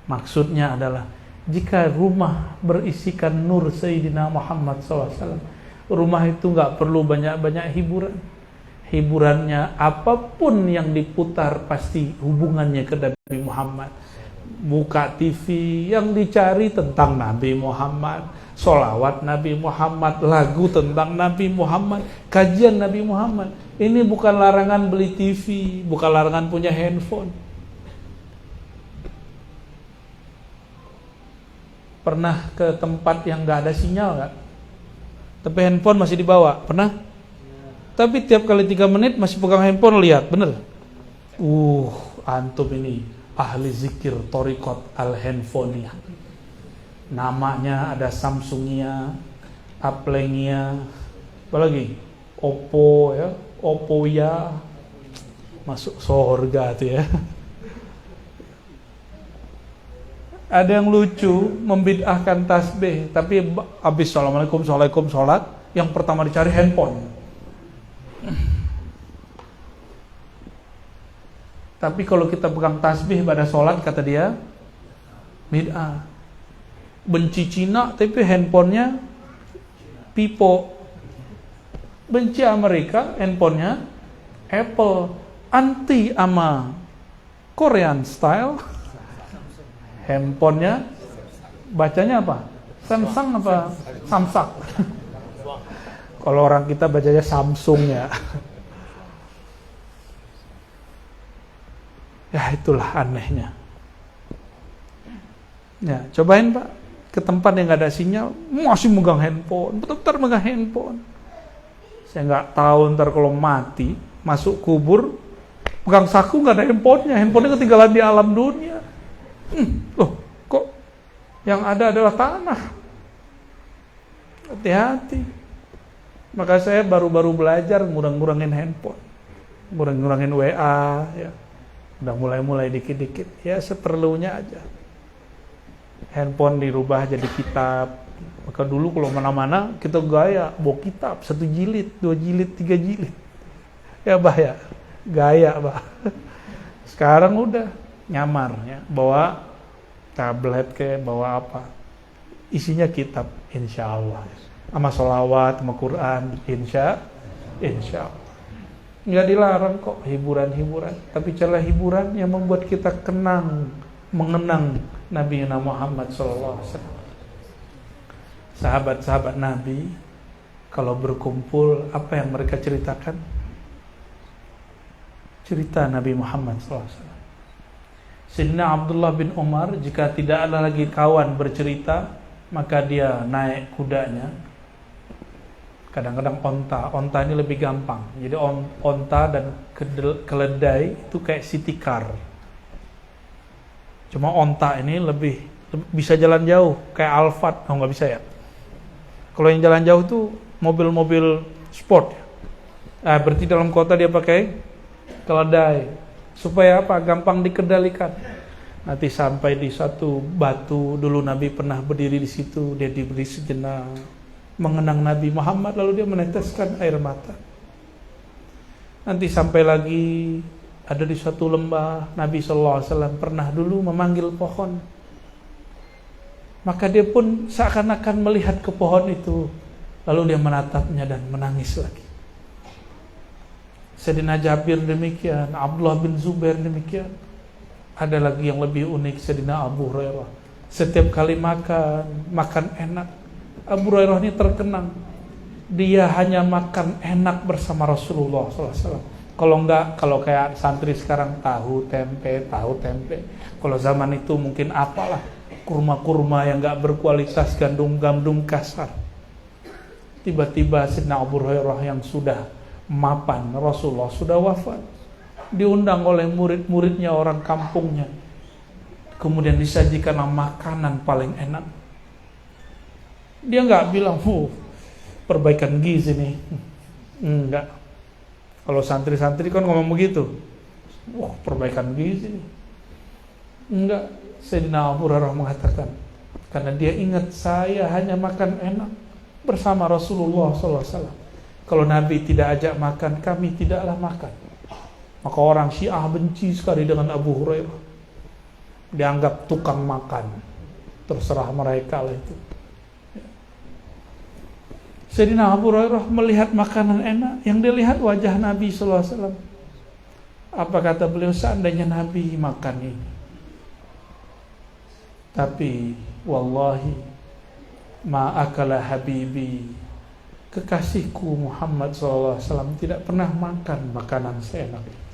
Maksudnya adalah, jika rumah berisikan nur Sayyidina Muhammad SAW, rumah itu gak perlu banyak-banyak hiburan. Hiburannya apapun yang diputar pasti hubungannya ke Nabi Muhammad. Buka TV yang dicari tentang Nabi Muhammad, sholawat Nabi Muhammad, lagu tentang Nabi Muhammad, kajian Nabi Muhammad. Ini bukan larangan beli TV, bukan larangan punya handphone. Pernah ke tempat yang gak ada sinyal gak? Tapi handphone masih dibawa, pernah? Tapi tiap kali 3 menit masih pegang handphone, lihat, bener? Antum ini ahli zikir Thariqat Al-Handphoniyah. Namanya ada Samsungia, Aplengia, apalagi Oppo ya, Oppo ya, masuk surga tuh ya. Ada yang lucu membid'ahkan tasbih, tapi habis assalamualaikum sholat, yang pertama dicari handphone. Tapi kalau kita pegang tasbih pada sholat, kata dia bid'ah. Benci Cina tapi handphonenya Pipo. Benci Amerika, handphonenya Apple. Anti sama Korean style, handphonenya bacanya apa? Samsung apa? Samsung. Kalau orang kita bacanya Samsung ya. Ya itulah anehnya. Ya, cobain Pak ke tempat yang gak ada sinyal, masih megang handphone, betul-betul megang handphone. Saya nggak tahu ntar kalau mati masuk kubur pegang saku nggak ada handphonenya, handphonenya ketinggalan di alam dunia. Loh, kok yang ada adalah tanah? Hati-hati. Maka saya baru-baru belajar ngurang-ngurangin handphone, ngurang-ngurangin WA, ya. Udah mulai-mulai dikit-dikit, ya seperlunya aja. Handphone dirubah jadi kitab. Maka dulu kalau mana-mana kita gaya bawa kitab 1 jilid, 2 jilid, 3 jilid. Ya bah ya, gaya bah. Sekarang udah nyamar ya, bawa tablet kayak bawa apa, isinya kitab, insya Allah, sama sholawat, sama Quran, insya Allah. Nggak dilarang kok hiburan-hiburan, tapi carilah hiburan yang membuat kita mengenang Nabi Muhammad SAW. Sahabat-sahabat Nabi kalau berkumpul, apa yang mereka ceritakan? Cerita Nabi Muhammad SAW. Sayyidina Abdullah bin Umar, jika tidak ada lagi kawan bercerita, maka dia naik kudanya. Kadang-kadang onta ini lebih gampang. Jadi onta dan keledai itu kayak city car. Cuma onta ini lebih bisa jalan jauh, kayak Alphard. Oh nggak bisa ya. Kalau yang jalan jauh tuh mobil-mobil sport. Berarti dalam kota dia pakai keledai. Supaya apa? Gampang dikendalikan. Nanti sampai di satu batu, dulu Nabi pernah berdiri di situ, dia diberi sejenak, mengenang Nabi Muhammad, lalu dia meneteskan air mata. Nanti sampai lagi ada di suatu lembah, Nabi SAW pernah dulu memanggil pohon. Maka dia pun seakan-akan melihat ke pohon itu, lalu dia menatapnya dan menangis lagi. Sayyidina Jabir demikian, Abdullah bin Zubair demikian. Ada lagi yang lebih unik, Sayyidina Abu Hurairah. Setiap kali makan enak. Abu Hurairah ini terkenang, dia hanya makan enak bersama Rasulullah SAW. Kalau kayak santri sekarang tahu tempe. Kalau zaman itu mungkin apalah, kurma yang nggak berkualitas, gandum kasar. Tiba-tiba Sayyidina Abu Hurairah yang sudah mapan, Rasulullah sudah wafat, diundang oleh murid-muridnya, orang kampungnya, kemudian disajikan makanan paling enak. Dia nggak bilang, perbaikan gizi nih, enggak. Kalau santri-santri kan ngomong begitu, perbaikan gizi nih. Enggak. Sayyidina Abu Hurairah mengatakan, karena dia ingat, saya hanya makan enak bersama Rasulullah SAW. Kalau Nabi tidak ajak makan, kami tidaklah makan. Maka orang Syiah benci sekali dengan Abu Hurairah, dianggap tukang makan. Terserah mereka lah itu. Sayyidina Abu Hurairah melihat makanan enak, yang dilihat wajah Nabi SAW. Apa kata beliau? Seandainya Nabi makan ini, tapi wallahi ma akala habibi, kekasihku Muhammad SAW tidak pernah makan makanan seenak itu.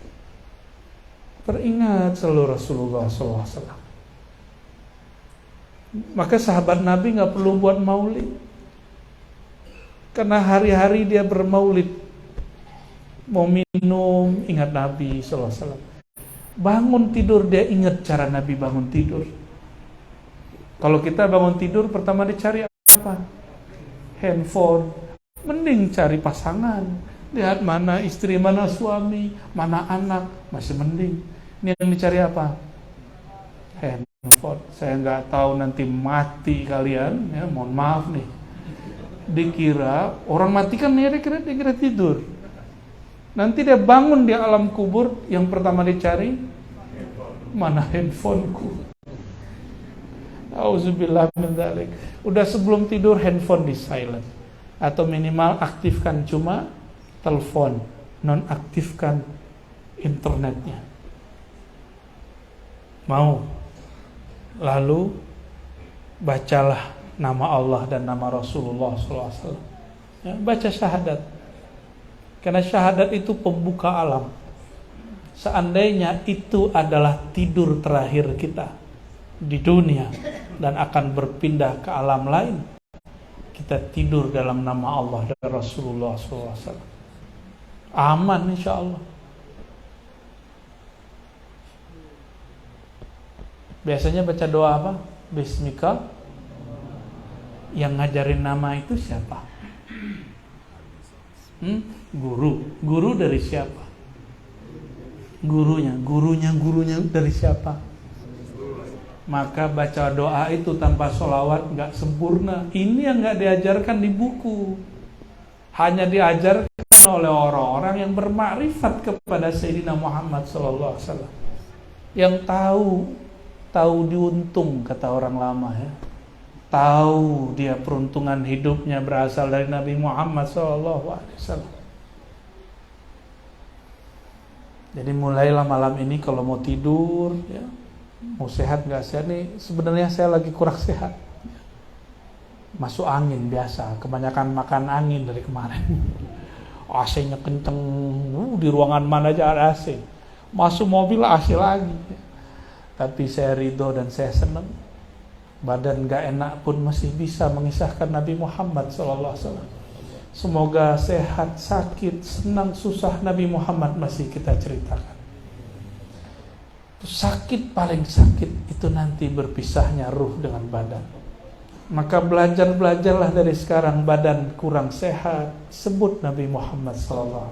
Teringat selalu Rasulullah SAW. Maka sahabat Nabi gak perlu buat maulid, karena hari-hari dia bermaulid. Mau minum, ingat Nabi SAW. Bangun tidur, dia ingat cara Nabi bangun tidur. Kalau kita bangun tidur, pertama dicari apa? Handphone. Mending cari pasangan. Lihat mana istri, mana suami, mana anak. Masih mending. Ini yang dicari apa? Handphone. Saya nggak tahu nanti mati kalian, ya, mohon maaf nih. Dikira orang mati kan dikira tidur. Nanti dia bangun di alam kubur, yang pertama dicari mana handphoneku. Auzubillah min dzalik. Udah sebelum tidur handphone di silent, atau minimal aktifkan cuma telepon, nonaktifkan internetnya. Mau? Lalu bacalah nama Allah dan nama Rasulullah SAW. Ya, baca syahadat. Karena syahadat itu pembuka alam. Seandainya itu adalah tidur terakhir kita di dunia dan akan berpindah ke alam lain, kita tidur dalam nama Allah dan Rasulullah SAW. Aman insya Allah. Biasanya baca doa apa? Bismika. Yang ngajarin nama itu siapa? Guru dari siapa? Gurunya dari siapa? Maka baca doa itu tanpa sholawat gak sempurna. Ini yang gak diajarkan di buku, hanya diajarkan oleh orang-orang yang bermakrifat kepada Sayyidina Muhammad SAW, yang tahu diuntung, kata orang lama ya. Tahu dia peruntungan hidupnya berasal dari Nabi Muhammad SAW. Jadi mulailah malam ini kalau mau tidur ya, mau sehat gak sehat nih, sebenarnya saya lagi kurang sehat, masuk angin biasa, kebanyakan makan angin dari kemarin. AC-nya kenceng, di ruangan mana aja ada AC, masuk mobil AC lagi. Tapi saya ridho dan saya senang. Badan gak enak pun masih bisa mengisahkan Nabi Muhammad SAW. Semoga sehat, sakit, senang, susah, Nabi Muhammad masih kita ceritakan. Sakit, paling sakit itu nanti berpisahnya ruh dengan badan. Maka belajarlah dari sekarang. Badan kurang sehat, sebut Nabi Muhammad SAW.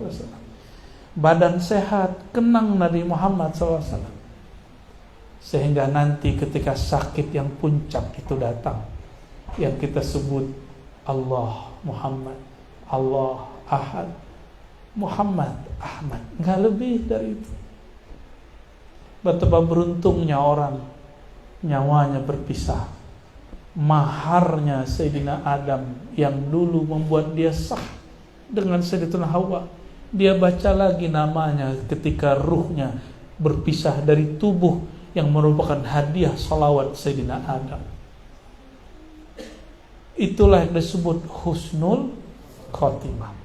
Badan sehat, kenang Nabi Muhammad SAW. Sehingga nanti ketika sakit yang puncak itu datang, yang kita sebut Allah Muhammad, Allah Ahad, Muhammad Ahmad, gak lebih dari itu. Betapa beruntungnya orang nyawanya berpisah. Maharnya Sayyidina Adam yang dulu membuat dia sah dengan Sayyidatuna Hawa, Dia baca lagi namanya ketika ruhnya berpisah dari tubuh yang merupakan hadiah salawat Sayyidina Adam. Itulah yang disebut husnul khotimah.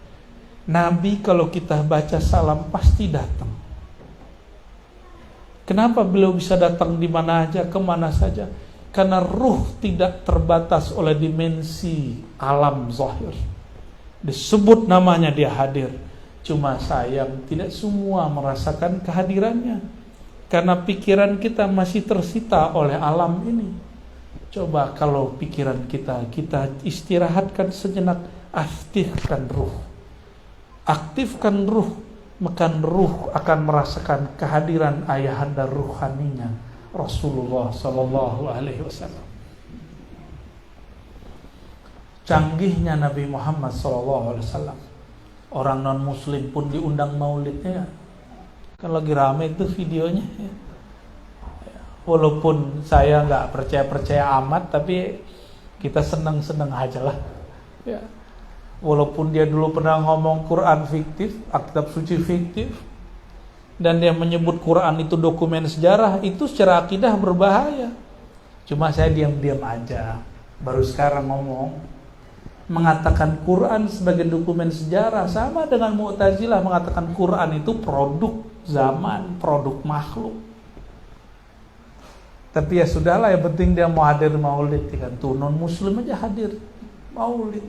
Nabi kalau kita baca salam pasti datang. Kenapa beliau bisa datang di mana aja, kemana saja? Karena ruh tidak terbatas oleh dimensi alam zahir. Disebut namanya dia hadir. Cuma sayang tidak semua merasakan kehadirannya. Karena pikiran kita masih tersita oleh alam ini. Coba kalau pikiran kita istirahatkan sejenak, aktifkan ruh. Aktifkan ruh, maka ruh akan merasakan kehadiran ayahanda ruhaninya Rasulullah sallallahu alaihi wasallam. Canggihnya Nabi Muhammad sallallahu alaihi wasallam. Orang non muslim pun diundang maulidnya. Kan lagi rame itu videonya. Walaupun saya nggak percaya amat, tapi kita senang aja lah. Ya. Walaupun dia dulu pernah ngomong Quran fiktif, kitab suci fiktif, dan dia menyebut Quran itu dokumen sejarah, itu secara akidah berbahaya. Cuma saya diam-diam aja. Baru sekarang ngomong, mengatakan Quran sebagai dokumen sejarah sama dengan Mu'tazilah mengatakan Quran itu produk zaman, produk makhluk. Tapi ya sudahlah, yang penting dia mau hadir maulid kan. Tuh non muslim aja hadir maulid.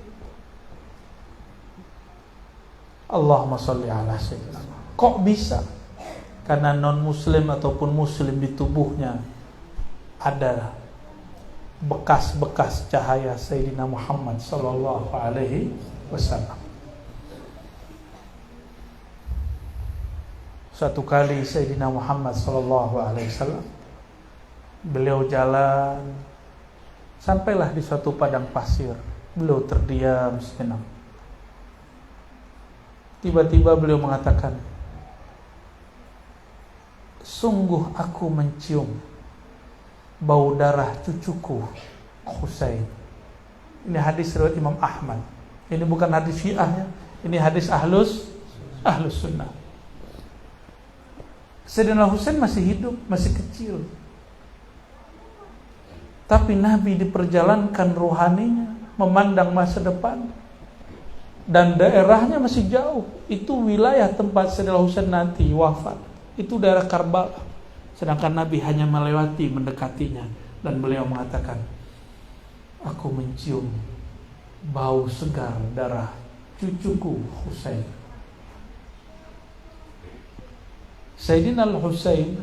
Allahumma sholli ala sayyidina. Kok bisa? Karena non muslim ataupun muslim di tubuhnya ada bekas-bekas cahaya Sayyidina Muhammad sallallahu alaihi wasallam. Suatu kali Sayyidina Muhammad sallallahu alaihi wasallam beliau jalan sampailah di suatu padang pasir. Beliau terdiam sejenak. Tiba-tiba beliau mengatakan, sungguh aku mencium bau darah cucuku Husain. Ini hadis riwayat Imam Ahmad. Ini bukan hadis Syiah ya. Ini hadis ahlus sunnah. Sayyidina Husain masih hidup, masih kecil. Tapi Nabi diperjalankan rohaninya, memandang masa depan. Dan daerahnya masih jauh. Itu wilayah tempat Sayyidina Husain nanti wafat. Itu daerah Karbala. Sedangkan Nabi hanya melewati, mendekatinya. Dan beliau mengatakan, aku mencium bau segar darah cucuku Husain. Sayyidina Al-Husain,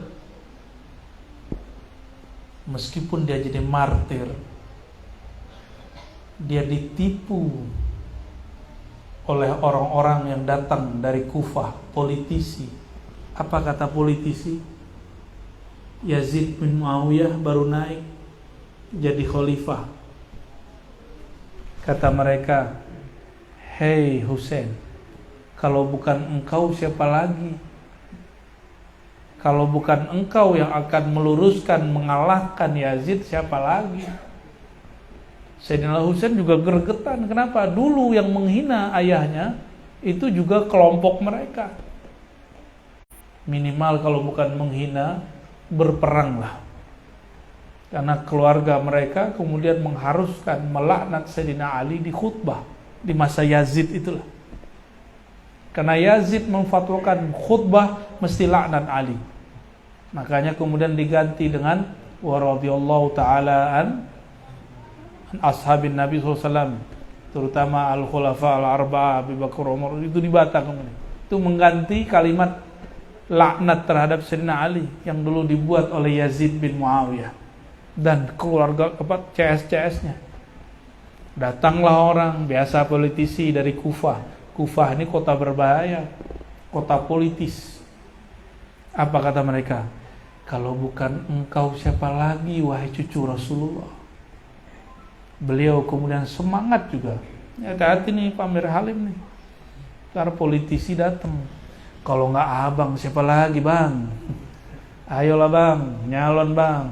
meskipun dia jadi martir, dia ditipu oleh orang-orang yang datang dari Kufah, politisi. Apa kata politisi? Yazid bin Muawiyah baru naik jadi khalifah. Kata mereka, hei Husain, kalau bukan engkau siapa lagi? Kalau bukan engkau yang akan meluruskan, mengalahkan Yazid, siapa lagi? Sayyidina Husain juga gregetan. Kenapa? Dulu yang menghina ayahnya itu juga kelompok mereka. Minimal kalau bukan menghina, berperanglah. Karena keluarga mereka kemudian mengharuskan melaknat Sayyidina Ali di khutbah di masa Yazid itulah. Karena Yazid memfatwakan khutbah mesti laknat Ali. Makanya kemudian diganti dengan wa radhiyallahu ta'ala an ashabin Nabi SAW, terutama al-khulafa al-arba'ah Abu Bakar, Umar, itu dibantah kemudian. Itu mengganti kalimat laknat terhadap Sayyidina Ali yang dulu dibuat oleh Yazid bin Muawiyah dan keluarga CS-CS-nya. Datanglah orang biasa, politisi dari Kufah. Kufah ini kota berbahaya, kota politis. Apa kata mereka? Kalau bukan engkau siapa lagi wahai cucu Rasulullah. Beliau kemudian semangat juga. Hati-hati nih Pak Amir Halim nih. Karena politisi datang. Kalau nggak abang siapa lagi bang? Ayolah bang, nyalon bang.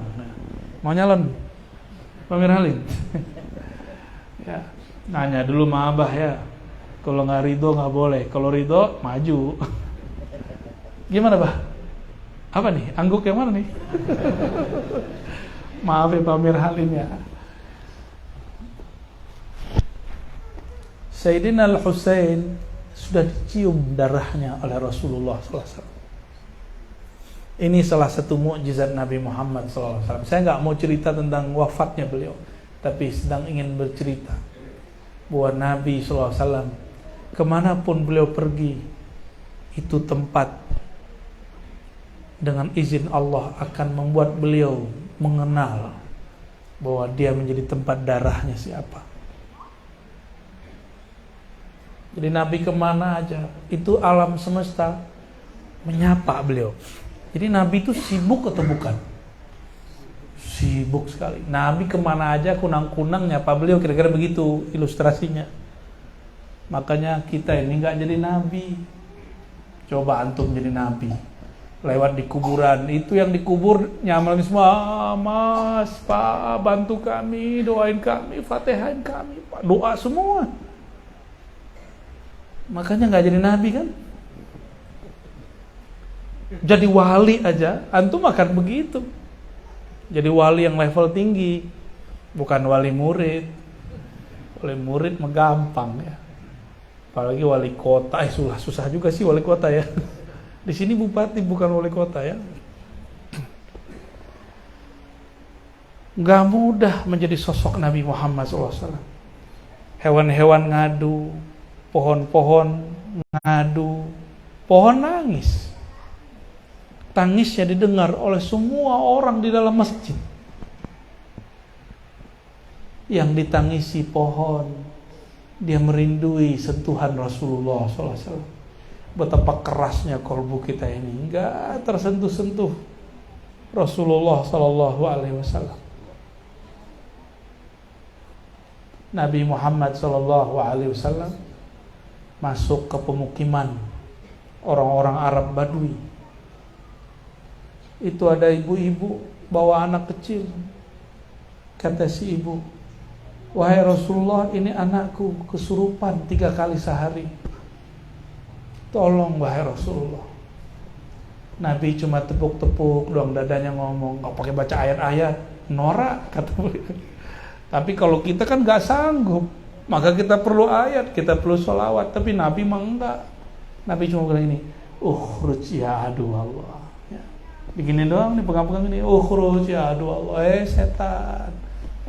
Mau nyalon? Pak Amir Halim? Ya, nanya dulu sama abah ya. Kalau nggak ridho nggak boleh. Kalau ridho maju. Gimana Bah? Apa nih? Angguk yang mana nih? Maaf ya Pak Mirhalim ya. Sayyidina Al-Husain sudah dicium darahnya oleh Rasulullah SAW. Ini salah satu mukjizat Nabi Muhammad SAW. Saya nggak mau cerita tentang wafatnya beliau, tapi sedang ingin bercerita bahwa Nabi SAW kemanapun beliau pergi, itu tempat dengan izin Allah akan membuat beliau mengenal bahwa dia menjadi tempat darahnya siapa. Jadi Nabi kemana aja, itu alam semesta menyapa beliau. Jadi Nabi itu sibuk atau bukan? Sibuk sekali. Nabi kemana aja kunang-kunang nyapa beliau, kira-kira begitu ilustrasinya. Makanya kita ini gak jadi Nabi. Coba antum jadi Nabi, lewat di kuburan, itu yang dikubur nyaman semua, Mas, Pak, bantu kami, doain kami, fatihain kami, Pak, doa semua. Makanya gak jadi Nabi kan? Jadi wali aja, antum akan begitu. Jadi wali yang level tinggi, bukan wali murid. Wali murid mah gampang ya. Apalagi wali kota, susah juga sih wali kota ya. Di sini bupati bukan wali kota ya. Gak mudah menjadi sosok Nabi Muhammad SAW. Hewan-hewan ngadu, pohon-pohon ngadu, pohon nangis. Tangisnya didengar oleh semua orang di dalam masjid. Yang ditangisi pohon, dia merindui sentuhan Rasulullah SAW. Betapa kerasnya kalbu kita ini, enggak tersentuh-sentuh Rasulullah SAW. Nabi Muhammad SAW masuk ke pemukiman orang-orang Arab Badui. Itu ada ibu-ibu bawa anak kecil. Kata si ibu, wahai Rasulullah, ini anakku kesurupan 3 kali sehari. Tolong wahai Rasulullah. Nabi cuma tepuk-tepuk doang dadanya, ngomong, gak pakai baca ayat-ayat, norak kata beliau. Tapi kalau kita kan gak sanggup, maka kita perlu ayat, kita perlu sholawat. Tapi Nabi mah enggak. Nabi cuma bilang ini, ukhruj ya adu Allah. Begini doang nih, pegang-pegang ini, ukhruj ya adu Allah, setan,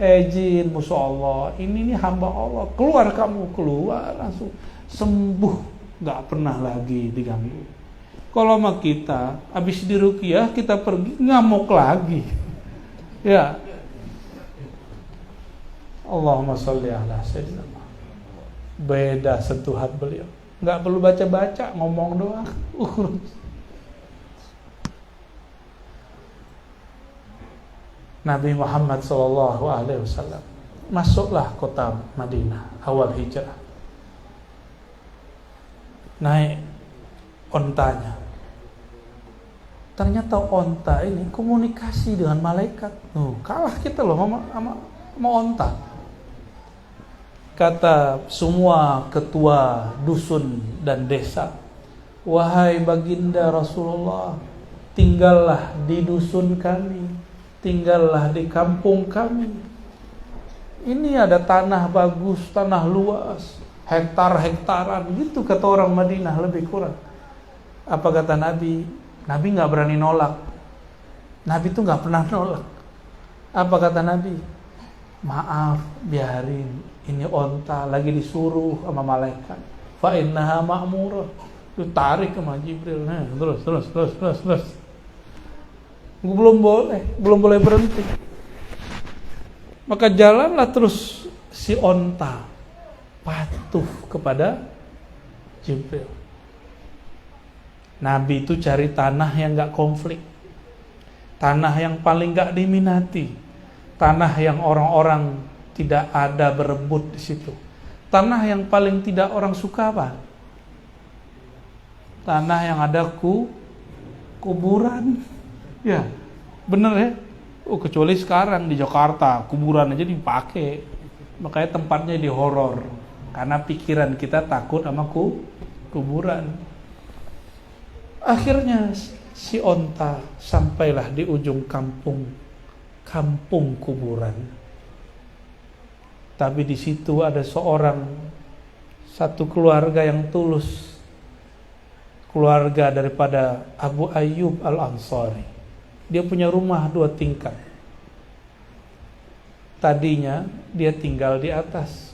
jin musuh Allah, ini nih hamba Allah, keluar kamu, keluar langsung sembuh, nggak pernah lagi diganggu. Kalau sama kita, habis diruqyah kita pergi ngamuk lagi, ya. Allahumma sholli ala sayyidina. Beda sentuhan beliau, nggak perlu baca-baca, ngomong doang, ukhruj. Nabi Muhammad SAW masuklah kota Madinah awal hijrah. Naik ontanya. Ternyata onta ini komunikasi dengan malaikat. Kalah kita loh sama onta. Kata semua ketua dusun dan desa, wahai baginda Rasulullah, tinggallah di dusun kami, tinggallah di kampung kami. Ini ada tanah bagus, tanah luas, hektar-hektaran gitu kata orang Madinah lebih kurang. Apa kata Nabi? Nabi gak berani nolak. Nabi tuh gak pernah nolak. Apa kata Nabi? Maaf, biarin, ini onta lagi disuruh sama malaikat. Fa innaha ma'murah. Itu tarik sama Jibril. Terus. Belum boleh berhenti. Maka jalanlah terus si onta patuh kepada Jibril. Nabi itu cari tanah yang gak konflik, tanah yang paling gak diminati, tanah yang orang-orang tidak ada berebut di situ, tanah yang paling tidak orang suka apa? Tanah yang ada kuburan. Ya, bener ya. Kecuali sekarang di Jakarta kuburan aja dipakai, makanya tempatnya di horor. karena pikiran kita takut sama kuburan. Akhirnya si onta sampailah di ujung kampung kuburan. Tapi di situ ada satu keluarga yang tulus, keluarga daripada Abu Ayyub Al-Ansari. Dia punya rumah 2 tingkat. Tadinya dia tinggal di atas.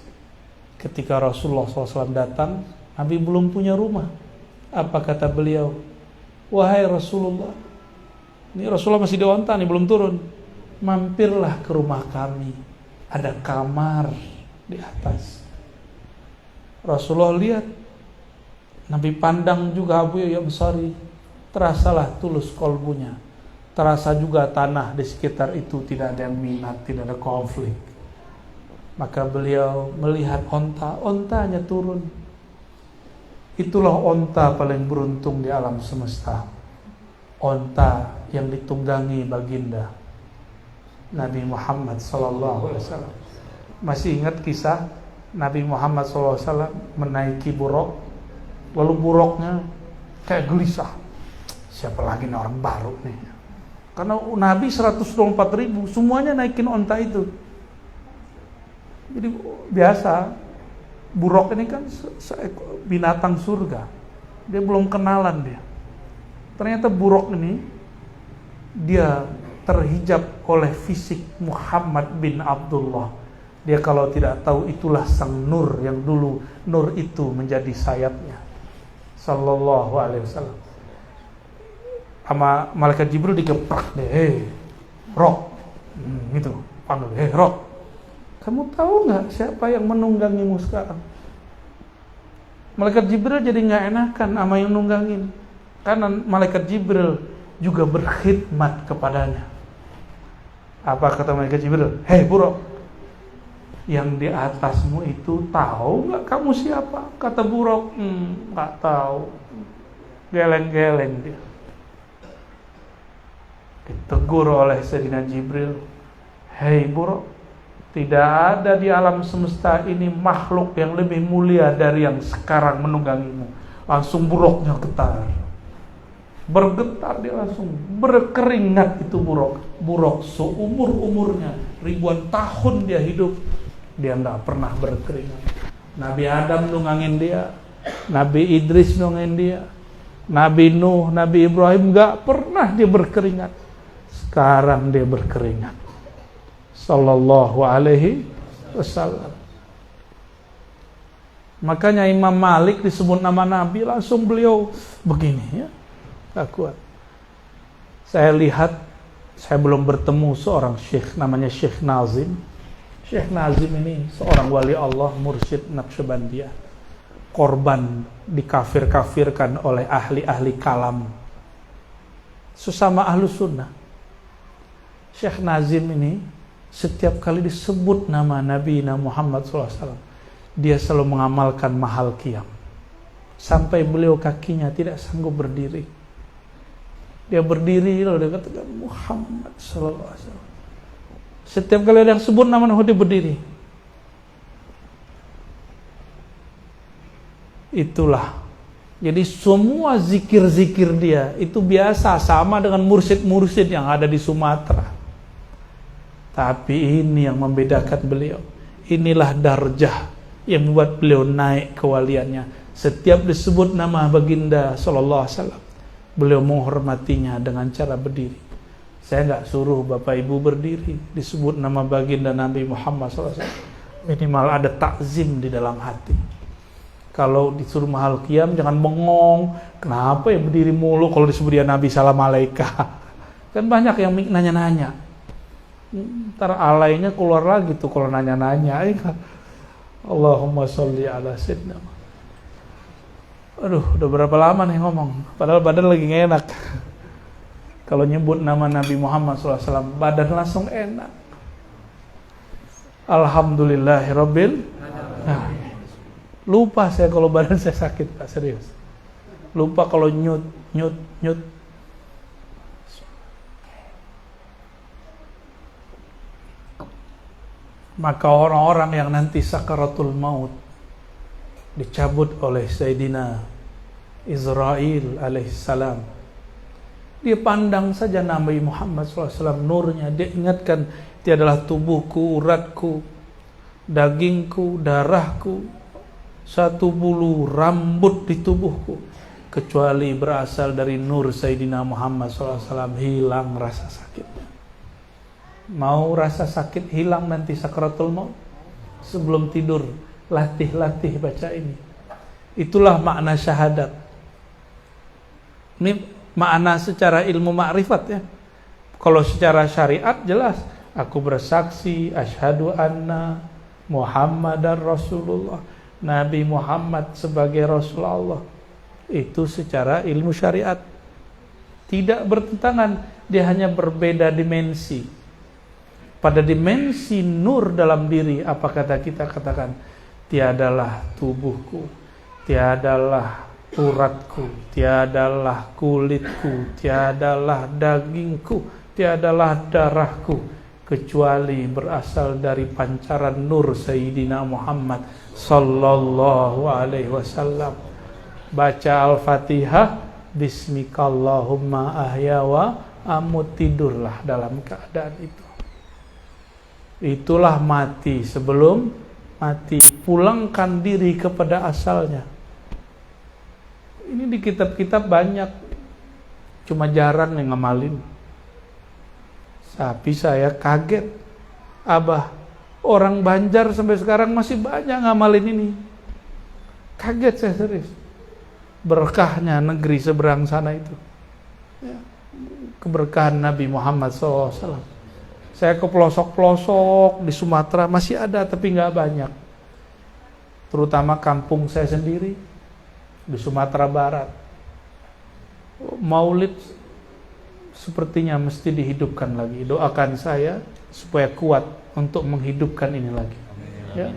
Ketika Rasulullah SAW datang, Nabi belum punya rumah. Apa kata beliau? Wahai Rasulullah, ini Rasulullah masih di onta nih, belum turun. Mampirlah ke rumah kami, ada kamar di atas. Rasulullah lihat, Nabi pandang juga Abu Ayyub Ansari, terasalah tulus kolbunya. Terasa juga tanah di sekitar itu tidak ada yang minat, tidak ada konflik. Maka beliau melihat ontanya turun. Itulah onta paling beruntung di alam semesta. Onta yang ditunggangi baginda Nabi Muhammad SAW. Masih ingat kisah Nabi Muhammad SAW menaiki buruk, lalu buruknya kayak gelisah. Siapa lagi nih orang baru nih? Karena Nabi 124.000 semuanya naikin onta itu. Jadi biasa, buruk ini kan binatang surga. Dia belum kenalan dia. Ternyata buruk ini dia terhijab oleh fisik Muhammad bin Abdullah. Dia kalau tidak tahu itulah sang nur yang dulu nur itu menjadi sayapnya. Sallallahu alaihi wasallam. Sama malaikat Jibril digeprak deh. Rok. Gitu. Panggil, Rok. Kamu tahu nggak siapa yang menunggangimu sekarang? Malaikat Jibril jadi nggak enakan sama yang nunggangin, karena malaikat Jibril juga berkhidmat kepadanya. Apa kata malaikat Jibril? Hei buruk, yang di atasmu itu tahu nggak kamu siapa? Kata buruk, nggak tahu. Geleng-geleng dia. Ditegur oleh Sayyidina Jibril, hei buruk, tidak ada di alam semesta ini makhluk yang lebih mulia dari yang sekarang menunggangimu. Langsung buruknya getar. Bergetar dia langsung. Berkeringat itu buruk. Buruk seumur-umurnya. Ribuan tahun dia hidup. Dia tidak pernah berkeringat. Nabi Adam nunggangin dia. Nabi Idris nunggangin dia. Nabi Nuh, Nabi Ibrahim gak pernah dia berkeringat. Sekarang dia berkeringat. Sallallahu alaihi wasallam. Makanya Imam Malik disebut nama Nabi, langsung beliau begini ya. Tak kuat. Saya lihat, saya belum bertemu seorang syekh namanya Syekh Nazim. Syekh Nazim ini seorang wali Allah, mursyid Naqsyabandiyah. Korban dikafir-kafirkan oleh ahli-ahli kalam. Sesama ahlu sunnah. Syekh Nazim ini setiap kali disebut nama Nabi Muhammad SAW, dia selalu mengamalkan mahal qiyam. Sampai beliau kakinya tidak sanggup berdiri. Dia berdiri lalu dia katakan Muhammad SAW. Setiap kali ada yang sebut nama Nabi, dia berdiri. Itulah. Jadi semua zikir-zikir dia itu biasa, sama dengan mursyid-mursyid yang ada di Sumatera. Tapi ini yang membedakan beliau. Inilah darjah yang membuat beliau naik kewaliannya. Setiap disebut nama baginda sallallahu alaihi wasallam, beliau menghormatinya dengan cara berdiri. Saya enggak suruh Bapak Ibu berdiri, disebut nama baginda Nabi Muhammad sallallahu alaihi wasallam. Minimal ada takzim di dalam hati. Kalau disuruh mahal qiyam jangan bengong. Kenapa ya berdiri mulu kalau disebut dia Nabi salam alaika? Kan banyak yang nanya-nanya. Ntar alainya keluar lagi tuh kalau nanya-nanya. Allahumma sholli ala sayyidina. Aduh, udah berapa lama nih ngomong, padahal badan lagi gak enak. Kalau nyebut nama Nabi Muhammad SAW, badan langsung enak. Alhamdulillahirabbil alamin. Lupa saya kalau badan saya sakit, Pak, serius. Lupa kalau nyut. Maka orang-orang yang nanti sakaratul maut, dicabut oleh Sayyidina Israel alaihissalam. Dia pandang saja Nabi Muhammad SAW, nurnya. Dia ingatkan, dia adalah tubuhku, uratku, dagingku, darahku, satu bulu rambut di tubuhku, kecuali berasal dari nur Sayyidina Muhammad SAW, hilang rasa sakitnya. Mau rasa sakit hilang nanti sakratul maut? Sebelum tidur, latih-latih baca ini. Itulah makna syahadat. Ini makna secara ilmu ma'rifat ya. Kalau secara syariat jelas, aku bersaksi asyhadu anna Muhammadar Rasulullah, Nabi Muhammad sebagai Rasulullah. Itu secara ilmu syariat. Tidak bertentangan, dia hanya berbeda dimensi. Pada dimensi nur dalam diri, apa kata kita katakan? Tiadalah tubuhku, tiadalah uratku, tiadalah kulitku, tiadalah dagingku, tiadalah darahku, kecuali berasal dari pancaran nur Sayyidina Muhammad sallallahu alaihi wasallam. Baca Al-Fatihah, bismikallahumma ahya wa amut, tidurlah dalam keadaan itu. Itulah mati sebelum mati. Pulangkan diri kepada asalnya. Ini di kitab-kitab banyak, cuma jarang yang ngamalin. Tapi saya kaget, Abah, orang Banjar sampai sekarang masih banyak ngamalin ini. Kaget saya serius. Berkahnya negeri seberang sana itu ya. Keberkahan Nabi Muhammad SAW. Saya ke pelosok-pelosok di Sumatera masih ada, tapi nggak banyak. Terutama kampung saya sendiri di Sumatera Barat. Maulid sepertinya mesti dihidupkan lagi. Doakan saya supaya kuat untuk menghidupkan ini lagi. Ya,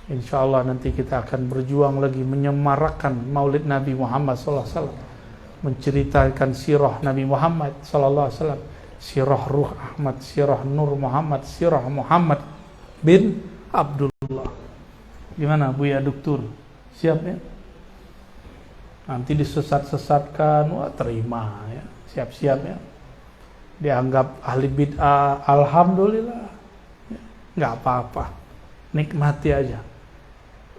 Insya Allah nanti kita akan berjuang lagi menyemarakkan Maulid Nabi Muhammad SAW, menceritakan sirah Nabi Muhammad SAW. Sirah Ruh Ahmad, Sirah Nur Muhammad, Sirah Muhammad bin Abdullah. Gimana Buya Doktur? Siap ya? Nanti disesat-sesatkan, wah terima ya. Siap-siap ya. Dianggap ahli bid'ah, alhamdulillah. Nggak apa-apa. Nikmati aja.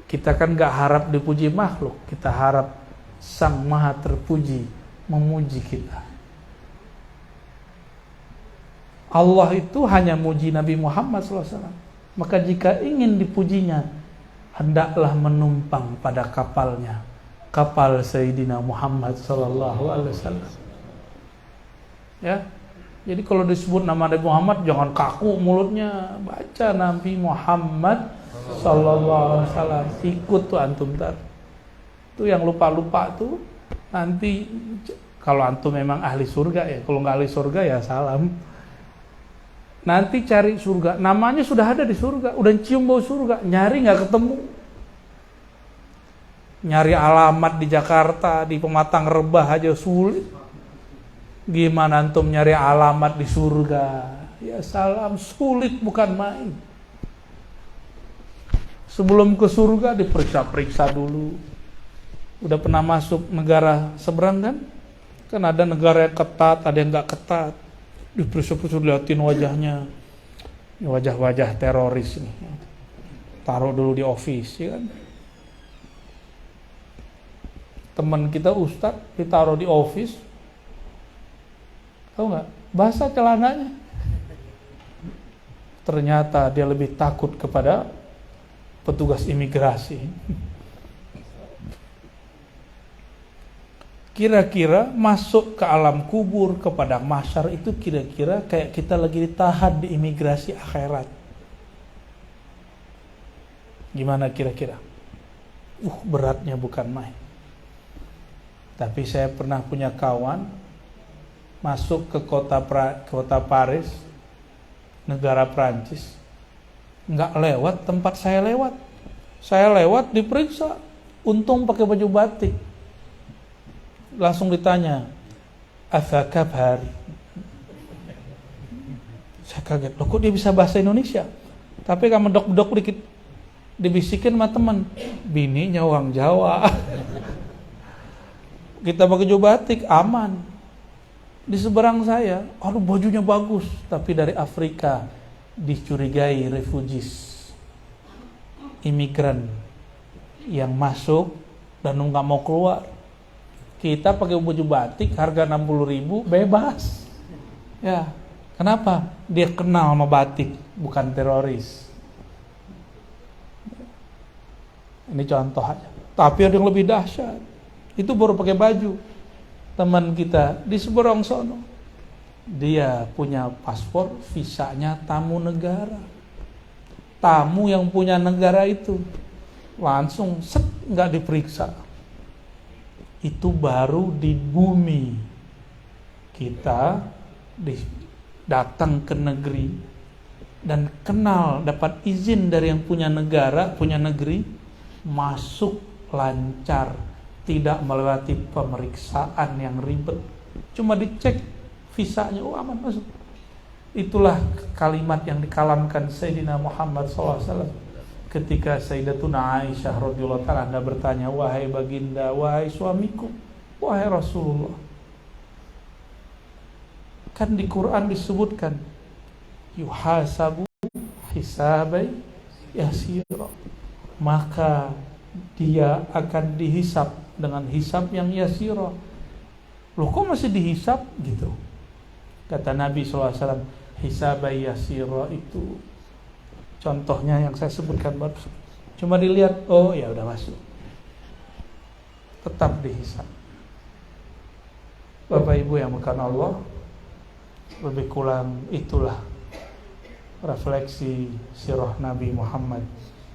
Kita kan nggak harap dipuji makhluk, kita harap Sang Maha Terpuji memuji kita. Allah itu hanya muji Nabi Muhammad SAW. Maka jika ingin dipujinya, hendaklah menumpang pada kapalnya, kapal Sayyidina Muhammad SAW. Ya, jadi kalau disebut nama Nabi Muhammad, jangan kaku mulutnya, baca Nabi Muhammad SAW. Ikut tuh antum tar. Tuh yang lupa-lupa tuh nanti, kalau antum memang ahli surga ya, kalau nggak ahli surga ya salam. Nanti cari surga, namanya sudah ada di surga, udah cium bau surga, nyari nggak ketemu. Nyari alamat di Jakarta, di Pematang Rebah aja sulit. Gimana antum nyari alamat di surga? Ya salam, sulit bukan main. Sebelum ke surga diperiksa-periksa dulu. Udah pernah masuk negara seberang kan? Kan ada negara yang ketat, ada yang nggak ketat. Diperiksa-periksa, liatin wajahnya. Ini wajah-wajah teroris nih. Taruh dulu di office, ya kan? Teman kita Ustadz ditaruh di office. Tahu nggak? Basah celananya. Ternyata dia lebih takut kepada petugas imigrasi. Kira-kira masuk ke alam kubur, ke padang mahsyar itu kira-kira kayak kita lagi ditahan di imigrasi akhirat. Gimana kira-kira? Beratnya bukan main. Tapi saya pernah punya kawan masuk ke kota Paris, negara Prancis, nggak lewat tempat saya lewat. Saya lewat diperiksa, untung pakai baju batik. Langsung ditanya, "Apa kabar?" Saya kaget, loh kok dia bisa bahasa Indonesia? Tapi kamu bedok-bedok dikit, Dibisikin sama teman, bininya orang Jawa. Kita pakai baju batik aman. Di seberang saya, aduh bajunya bagus, tapi dari Afrika, dicurigai refugees, imigran yang masuk dan nggak mau keluar. Kita pakai baju batik harga 60.000 bebas. Ya, kenapa? Dia kenal sama batik, bukan teroris. Ini contoh aja. Tapi ada yang lebih dahsyat. Itu baru pakai baju. Teman kita di Seberang sono, dia punya paspor, visanya tamu negara. Tamu yang punya negara itu langsung nggak diperiksa. Itu baru di bumi. Kita datang ke negeri dan kenal, dapat izin dari yang punya negara, punya negeri, masuk lancar, tidak melewati pemeriksaan yang ribet, cuma dicek visanya, oh aman masuk. Itulah kalimat yang dikalamkan Sayyidina Muhammad SAW ketika Sayyidatuna Aisyah radhiyallahu ta'ala anha bertanya, wahai baginda, wahai suamiku, wahai Rasulullah, kan di Quran disebutkan yuhasabu hisabai yasira, maka dia akan dihisap dengan hisap yang yasira. Loh kok masih dihisap gitu? Kata Nabi SAW, hisabai yasira itu contohnya yang saya sebutkan baru. Cuma dilihat, oh ya udah masuk. Tetap dihisap. Bapak Ibu yang bukan Allah, lebih kurang itulah refleksi sirah Nabi Muhammad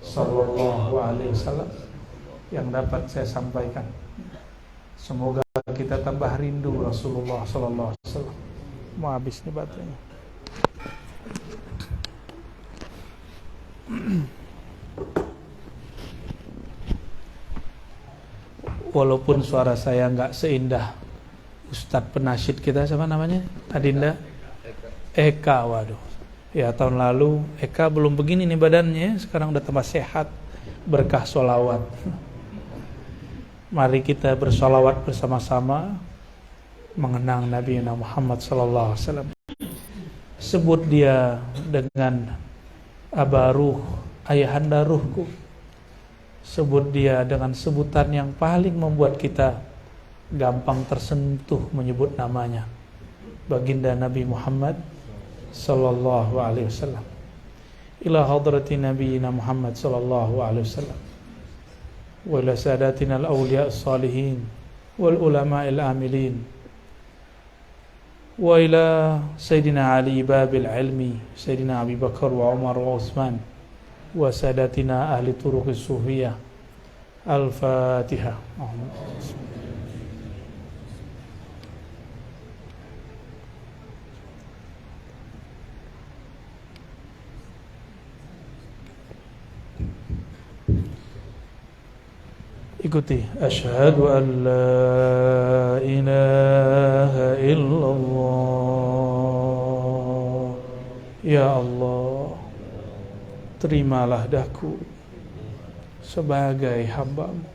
sallallahu alaihi wasallam yang dapat saya sampaikan. Semoga kita tambah rindu Rasulullah sallallahu alaihi wasallam. Mau habis nih baterainya. Walaupun suara saya nggak seindah Ustadz penasyid kita, siapa namanya? Adinda Eka, waduh. Ya tahun lalu Eka belum begini nih badannya, sekarang udah tambah sehat berkah sholawat. Mari kita bersolawat bersama-sama mengenang Nabi Muhammad sallallahu alaihi wasallam. Sebut dia dengan Abaruh, ayahanda ruhku. Sebut dia dengan sebutan yang paling membuat kita gampang tersentuh menyebut namanya, baginda Nabi Muhammad sallallahu alaihi wasallam. Ila hadrati nabiyina Muhammad sallallahu alaihi wasallam wa ila sadatina al-awliya as-salihin wal ulama al-amilin wa ila sayyidina Ali babil ilmi, sayyidina Abi Bakar wa Umar wa Utsman wa sadatina ahli turuq as-sufiyah. Al-Fatihah. Ikuti. Asyhadu an la ilaha illallah. Ya Allah, terimalah daku sebagai hamba-Mu.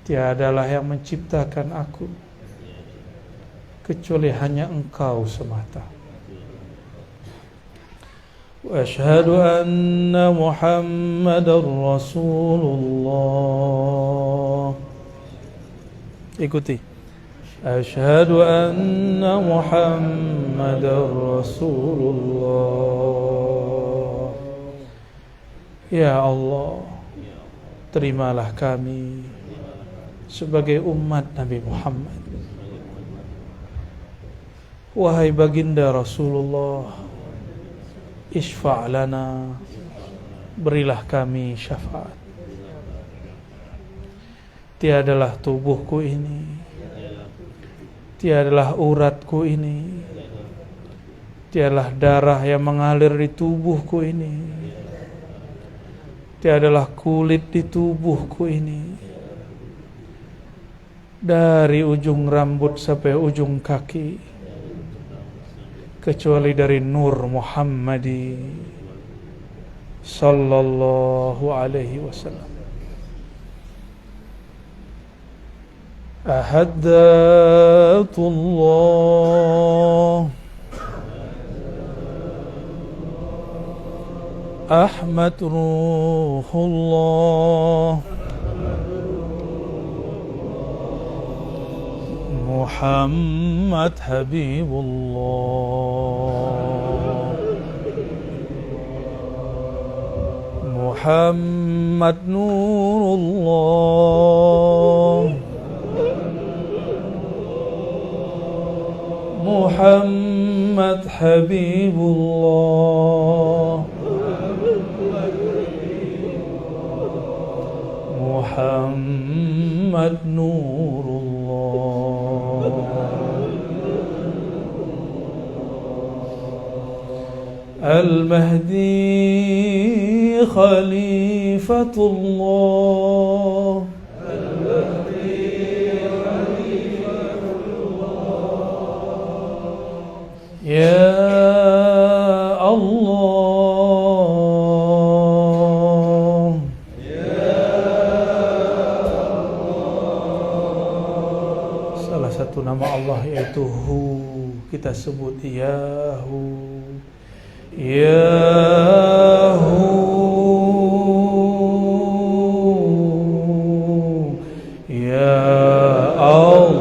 Tiadalah yang menciptakan aku kecuali hanya Engkau semata. وأشهد أن محمد رسول الله. Ikuti. أشهد أن محمد رسول الله. Ya Allah, terimalah kami sebagai umat Nabi Muhammad. Wahai baginda Rasulullah, Isfa' lana, berilah kami syafaat. Tiadalah tubuhku ini, tiadalah uratku ini, tiadalah darah yang mengalir di tubuhku ini, tiadalah kulit di tubuhku ini, dari ujung rambut sampai ujung kaki, kecuali dari Nur Muhammadi sallallahu alaihi wasallam. Ahaddatullah Ahmad Ruhullah Muhammad Habibullah Muhammad Nurullah Muhammad Habibullah Muhammad Nurullah Al-Mahdi Khalifatullah Ya Allah Salah satu nama Allah yaitu Hu, kita sebut Yahu Yahu Ya Allah.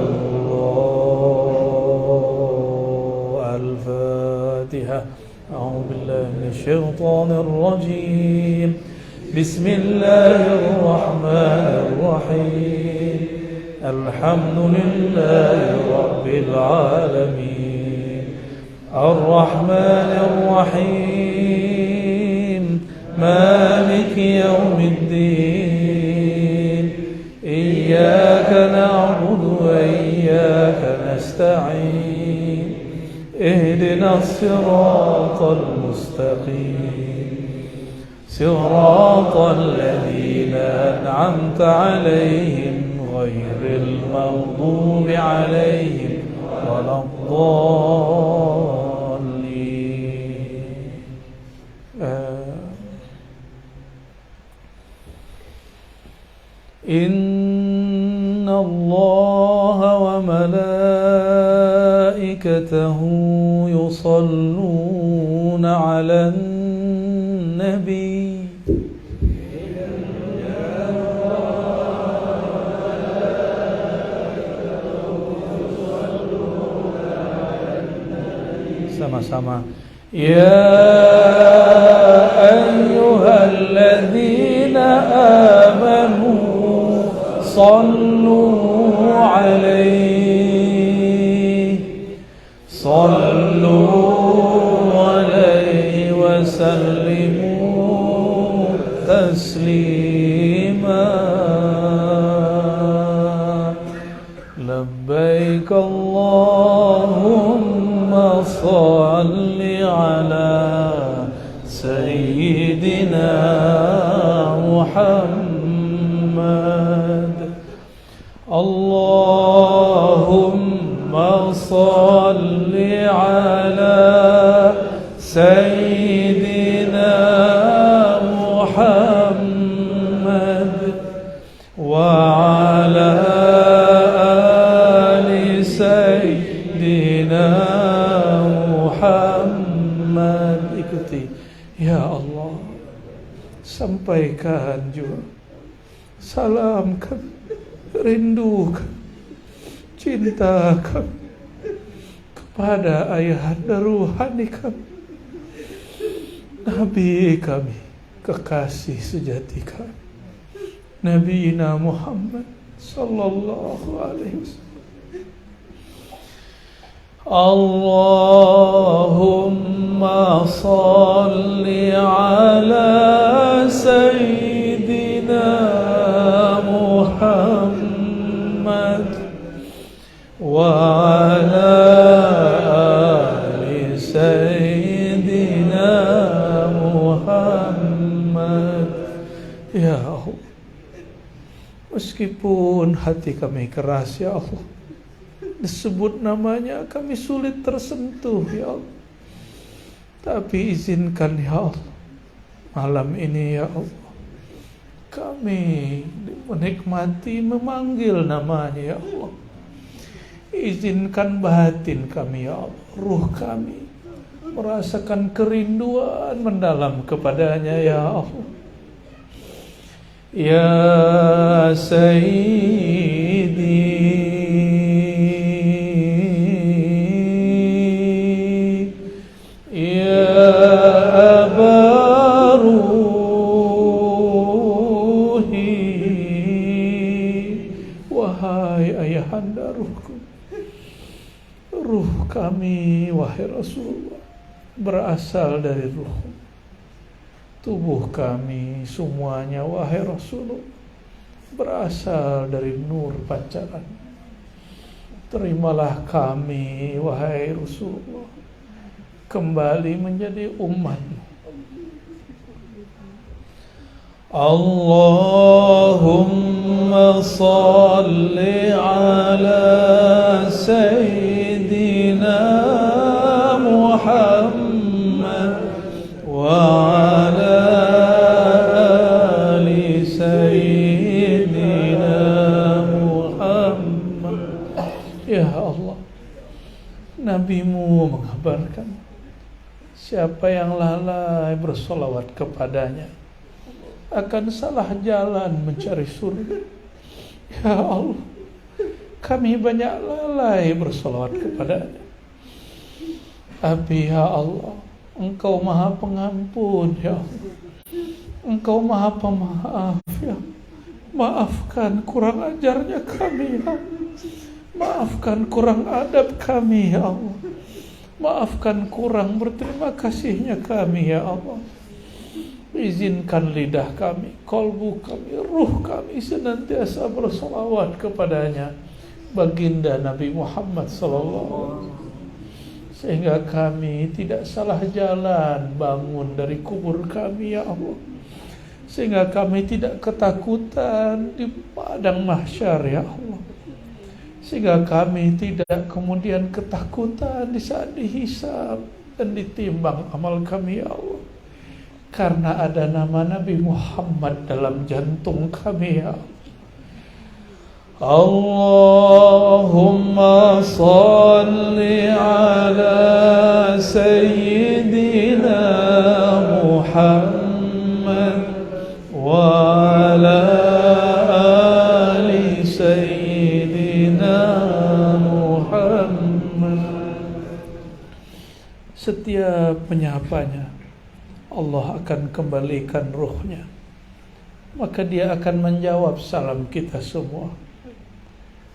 Al-Fatiha. A'udzu billahi minasyaitonir rajim. Bismillahirrahmanirrahim. Alhamdulillahi rabbil alamin. Ar-Rahmanir Rahim. Maliki yaumiddin. Iyyaka na'budu wa iyyaka nasta'in. Ihdinas siratal mustaqim. Siratal ladzina an'amta 'alaihim ghairil maghdubi 'alaihim waladdallin. Inna Allaha wa malaikatahu yusalluna 'alan nabi. Sama-sama. Ya ayyuhalladzina amanu sallu alaihi wa sallimu taslima. Labbaik Allahumma salli ala sayyidina Muhammad. Allahumma salli ala sayyidina Muhammad wa ala ali sayyidina Muhammad. Ikuti. Ya Allah, sampaikan juga salam kami, rindu kami, cinta kami kepada ayahanda ruhani kami, Nabi kami, kekasih sejati kami, Nabi Muhammad sallallahu alaihi wasallam. Allahumma salli ala sayyidina Muhammad wa ala ali sayyidina Muhammad. Ya Allah, meskipun hati kami keras ya Allah, disebut namanya kami sulit tersentuh ya Allah, tapi izinkan ya Allah, Malam ini ya Allah, kami menikmati memanggil namanya ya Allah. Izinkan batin kami ya Allah, ruh kami merasakan kerinduan mendalam kepadanya ya Allah. Ya Sayyidi, ya Abaruhi, wahai ayahanda ruhku, ruh kami wahai Rasulullah berasal dari ruh. Tubuh kami semuanya wahai Rasulullah berasal dari nur pancaran. Terimalah kami wahai Rasulullah kembali menjadi umat-Mu. Allahumma salli ala Sayyidina Muhammad wa Nabi-Mu mengabarkan siapa yang lalai bersolawat kepadanya akan salah jalan mencari surga. Ya Allah, kami banyak lalai bersolawat kepadanya. Tapi ya Allah, Engkau Maha Pengampun ya Allah, Engkau Maha Pemaaf ya. Maafkan kurang ajarnya kami ya Allah. Maafkan kurang adab kami ya Allah. Maafkan kurang berterima kasihnya kami ya Allah. Izinkan lidah kami, kolbu kami, ruh kami senantiasa bersolawat kepadanya, baginda Nabi Muhammad sallallahu, sehingga kami tidak salah jalan bangun dari kubur kami ya Allah, sehingga kami tidak ketakutan di padang mahsyar ya Allah, sehingga kami tidak kemudian ketakutan di saat dihisab dan ditimbang amal kami ya Allah, karena ada nama Nabi Muhammad dalam jantung kami ya Allah. Allahumma salli ala Sayyidina Muhammad wa ala ali Sayyidina Muhammad. Setiap penyapanya Allah akan kembalikan ruhnya, maka dia akan menjawab salam kita semua.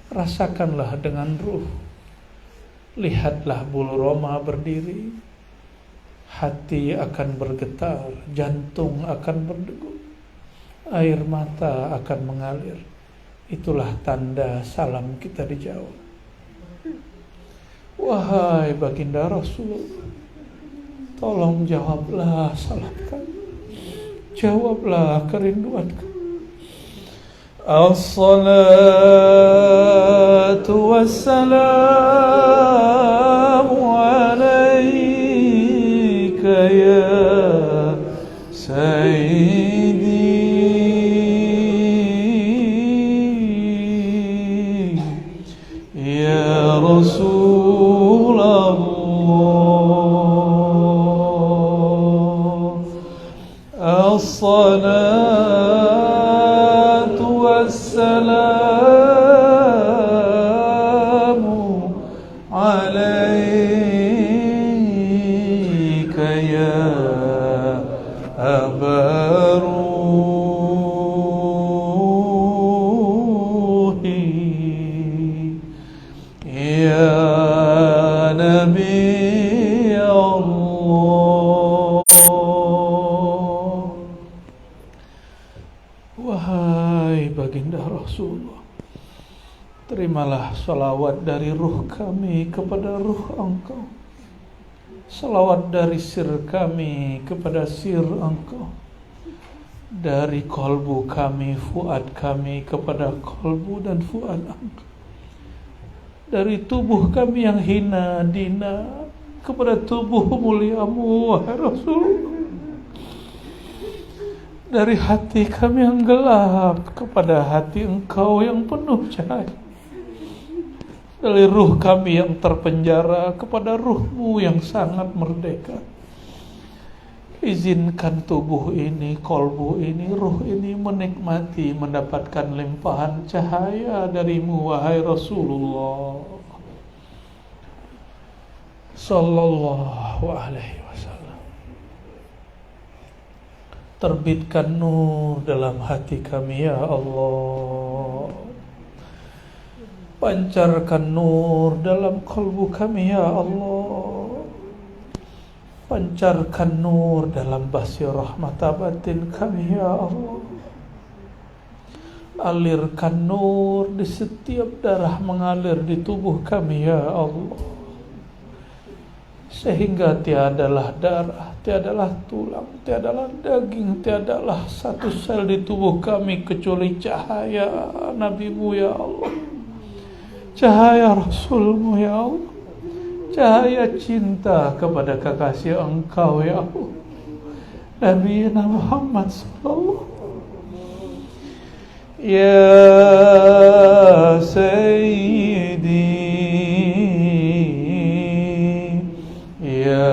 Rasakanlah dengan ruh, lihatlah bulu roma berdiri, hati akan bergetar, jantung akan berdegup, air mata akan mengalir. Itulah tanda salam kita dijawab. Wahai baginda Rasulullah, tolong jawablah salam kami, jawablah kerinduan kami. As-salatu wassalamu alaika ya Sayyidi ya Rasulullah. As-salatu wassalamu alaika ya Aba Ruhi ya Nabi Allah. Wahai baginda Rasulullah, terimalah salawat dari ruh kami kepada ruh Engkau, salawat dari sir kami kepada sir Engkau, dari kolbu kami, fuad kami kepada kolbu dan fuad Engkau, dari tubuh kami yang hina dina kepada tubuh muliamu wahai Rasulullah. dari hati kami yang gelap kepada hati Engkau yang penuh cahaya, dari ruh kami yang terpenjara kepada ruh-Mu yang sangat merdeka. Izinkan tubuh ini, kolbu ini, ruh ini menikmati, mendapatkan limpahan cahaya dari-Mu, wahai Rasulullah Sallallahu alaihi wasallam. Terbitkan nur dalam hati kami ya Allah. Pancarkan nur dalam kalbu kami ya Allah. Pancarkan nur dalam basirah mata batin kami ya Allah. Alirkan nur di setiap darah mengalir di tubuh kami ya Allah, sehingga tiadalah darah, tiadalah tulang, tiadalah daging, tiadalah satu sel di tubuh kami kecuali cahaya Nabi-Mu ya Allah, cahaya Rasul-Mu ya Allah, cahaya cinta kepada kekasih Engkau ya Allah, Nabi Muhammad sallallahu ya Sayyidi ya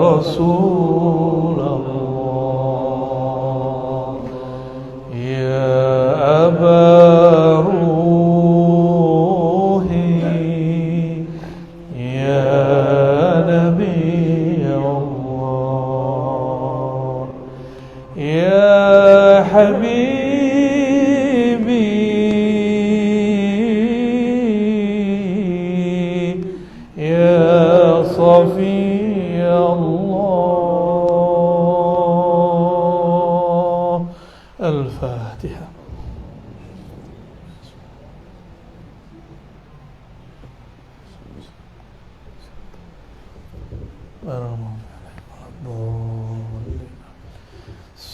Rasulullah ya Aba Ruhi ya Nabi Allah ya Habib صفي الله. الفاتحة.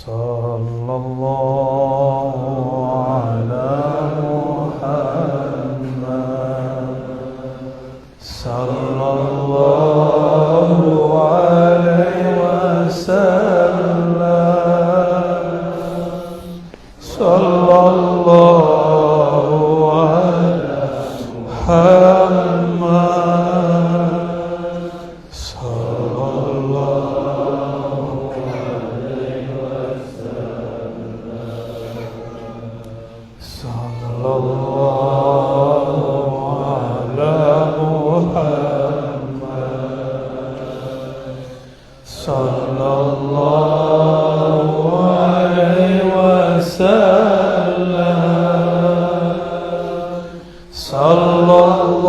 صلى الله على محمد صلى الله عليه وسلم صلى الله على محمد صلى الله عليه وسلم صلى الله على محمد صلى الله عليه وسلم صلى الله على محمد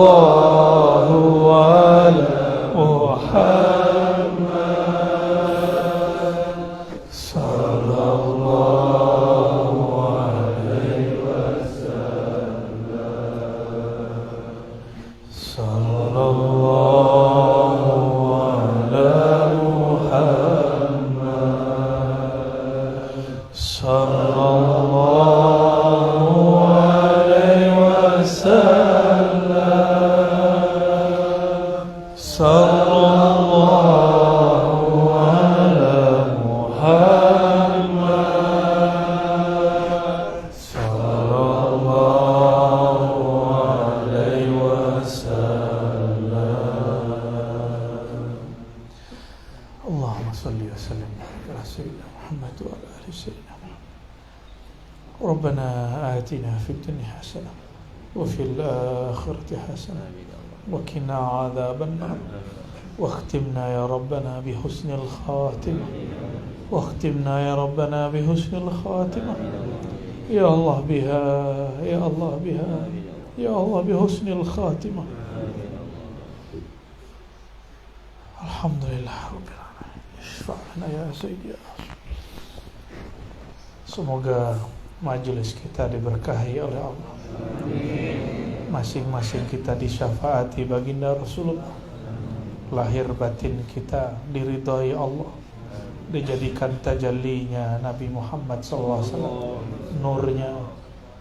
صلى الله عليه وسلم صلى الله على محمد صلى الله عليه وسلم صلى الله على محمد صلى الله عليه وسلم. اللهم صل وسلم على سيدنا محمد وعلى آل سيدنا محمد. ربنا آتنا في الدنيا حسنة وفي الآخرة حسنة وقنا عذاب النار واختمنا يا ربنا بحسن الخاتمة واختمنا يا ربنا بحسن الخاتمة يا الله بها يا الله بها يا الله بحسن الخاتمة. Alhamdulillah Rabbil Alamin. Ishfa'na ya Sayyidi. Semoga majelis kita diberkahi oleh Allah. Masing-masing kita disyafaati baginda Rasulullah. Lahir batin kita diridhai Allah, dijadikan tajallinya Nabi Muhammad SAW, nurnya,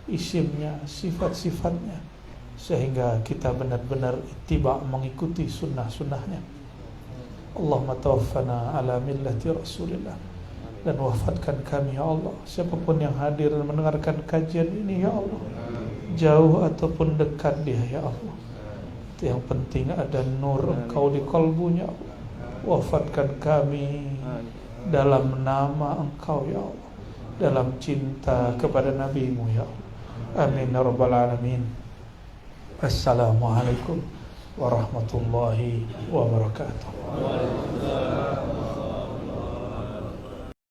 isimnya, sifat-sifatnya, sehingga kita benar-benar ittiba' mengikuti sunnah-sunnahnya. Allahumma tawaffana ala millati Rasulillah dan wafatkan kami ya Allah. Siapapun yang hadir dan mendengarkan kajian ini ya Allah, jauh ataupun dekat dia ya Allah, yang penting ada nur Engkau di kalbunya. Wafatkan kami dalam nama Engkau ya Allah, dalam cinta kepada Nabi-Mu ya Allah. Amin ya rabbal alamin. Assalamualaikum warahmatullahi wabarakatuh.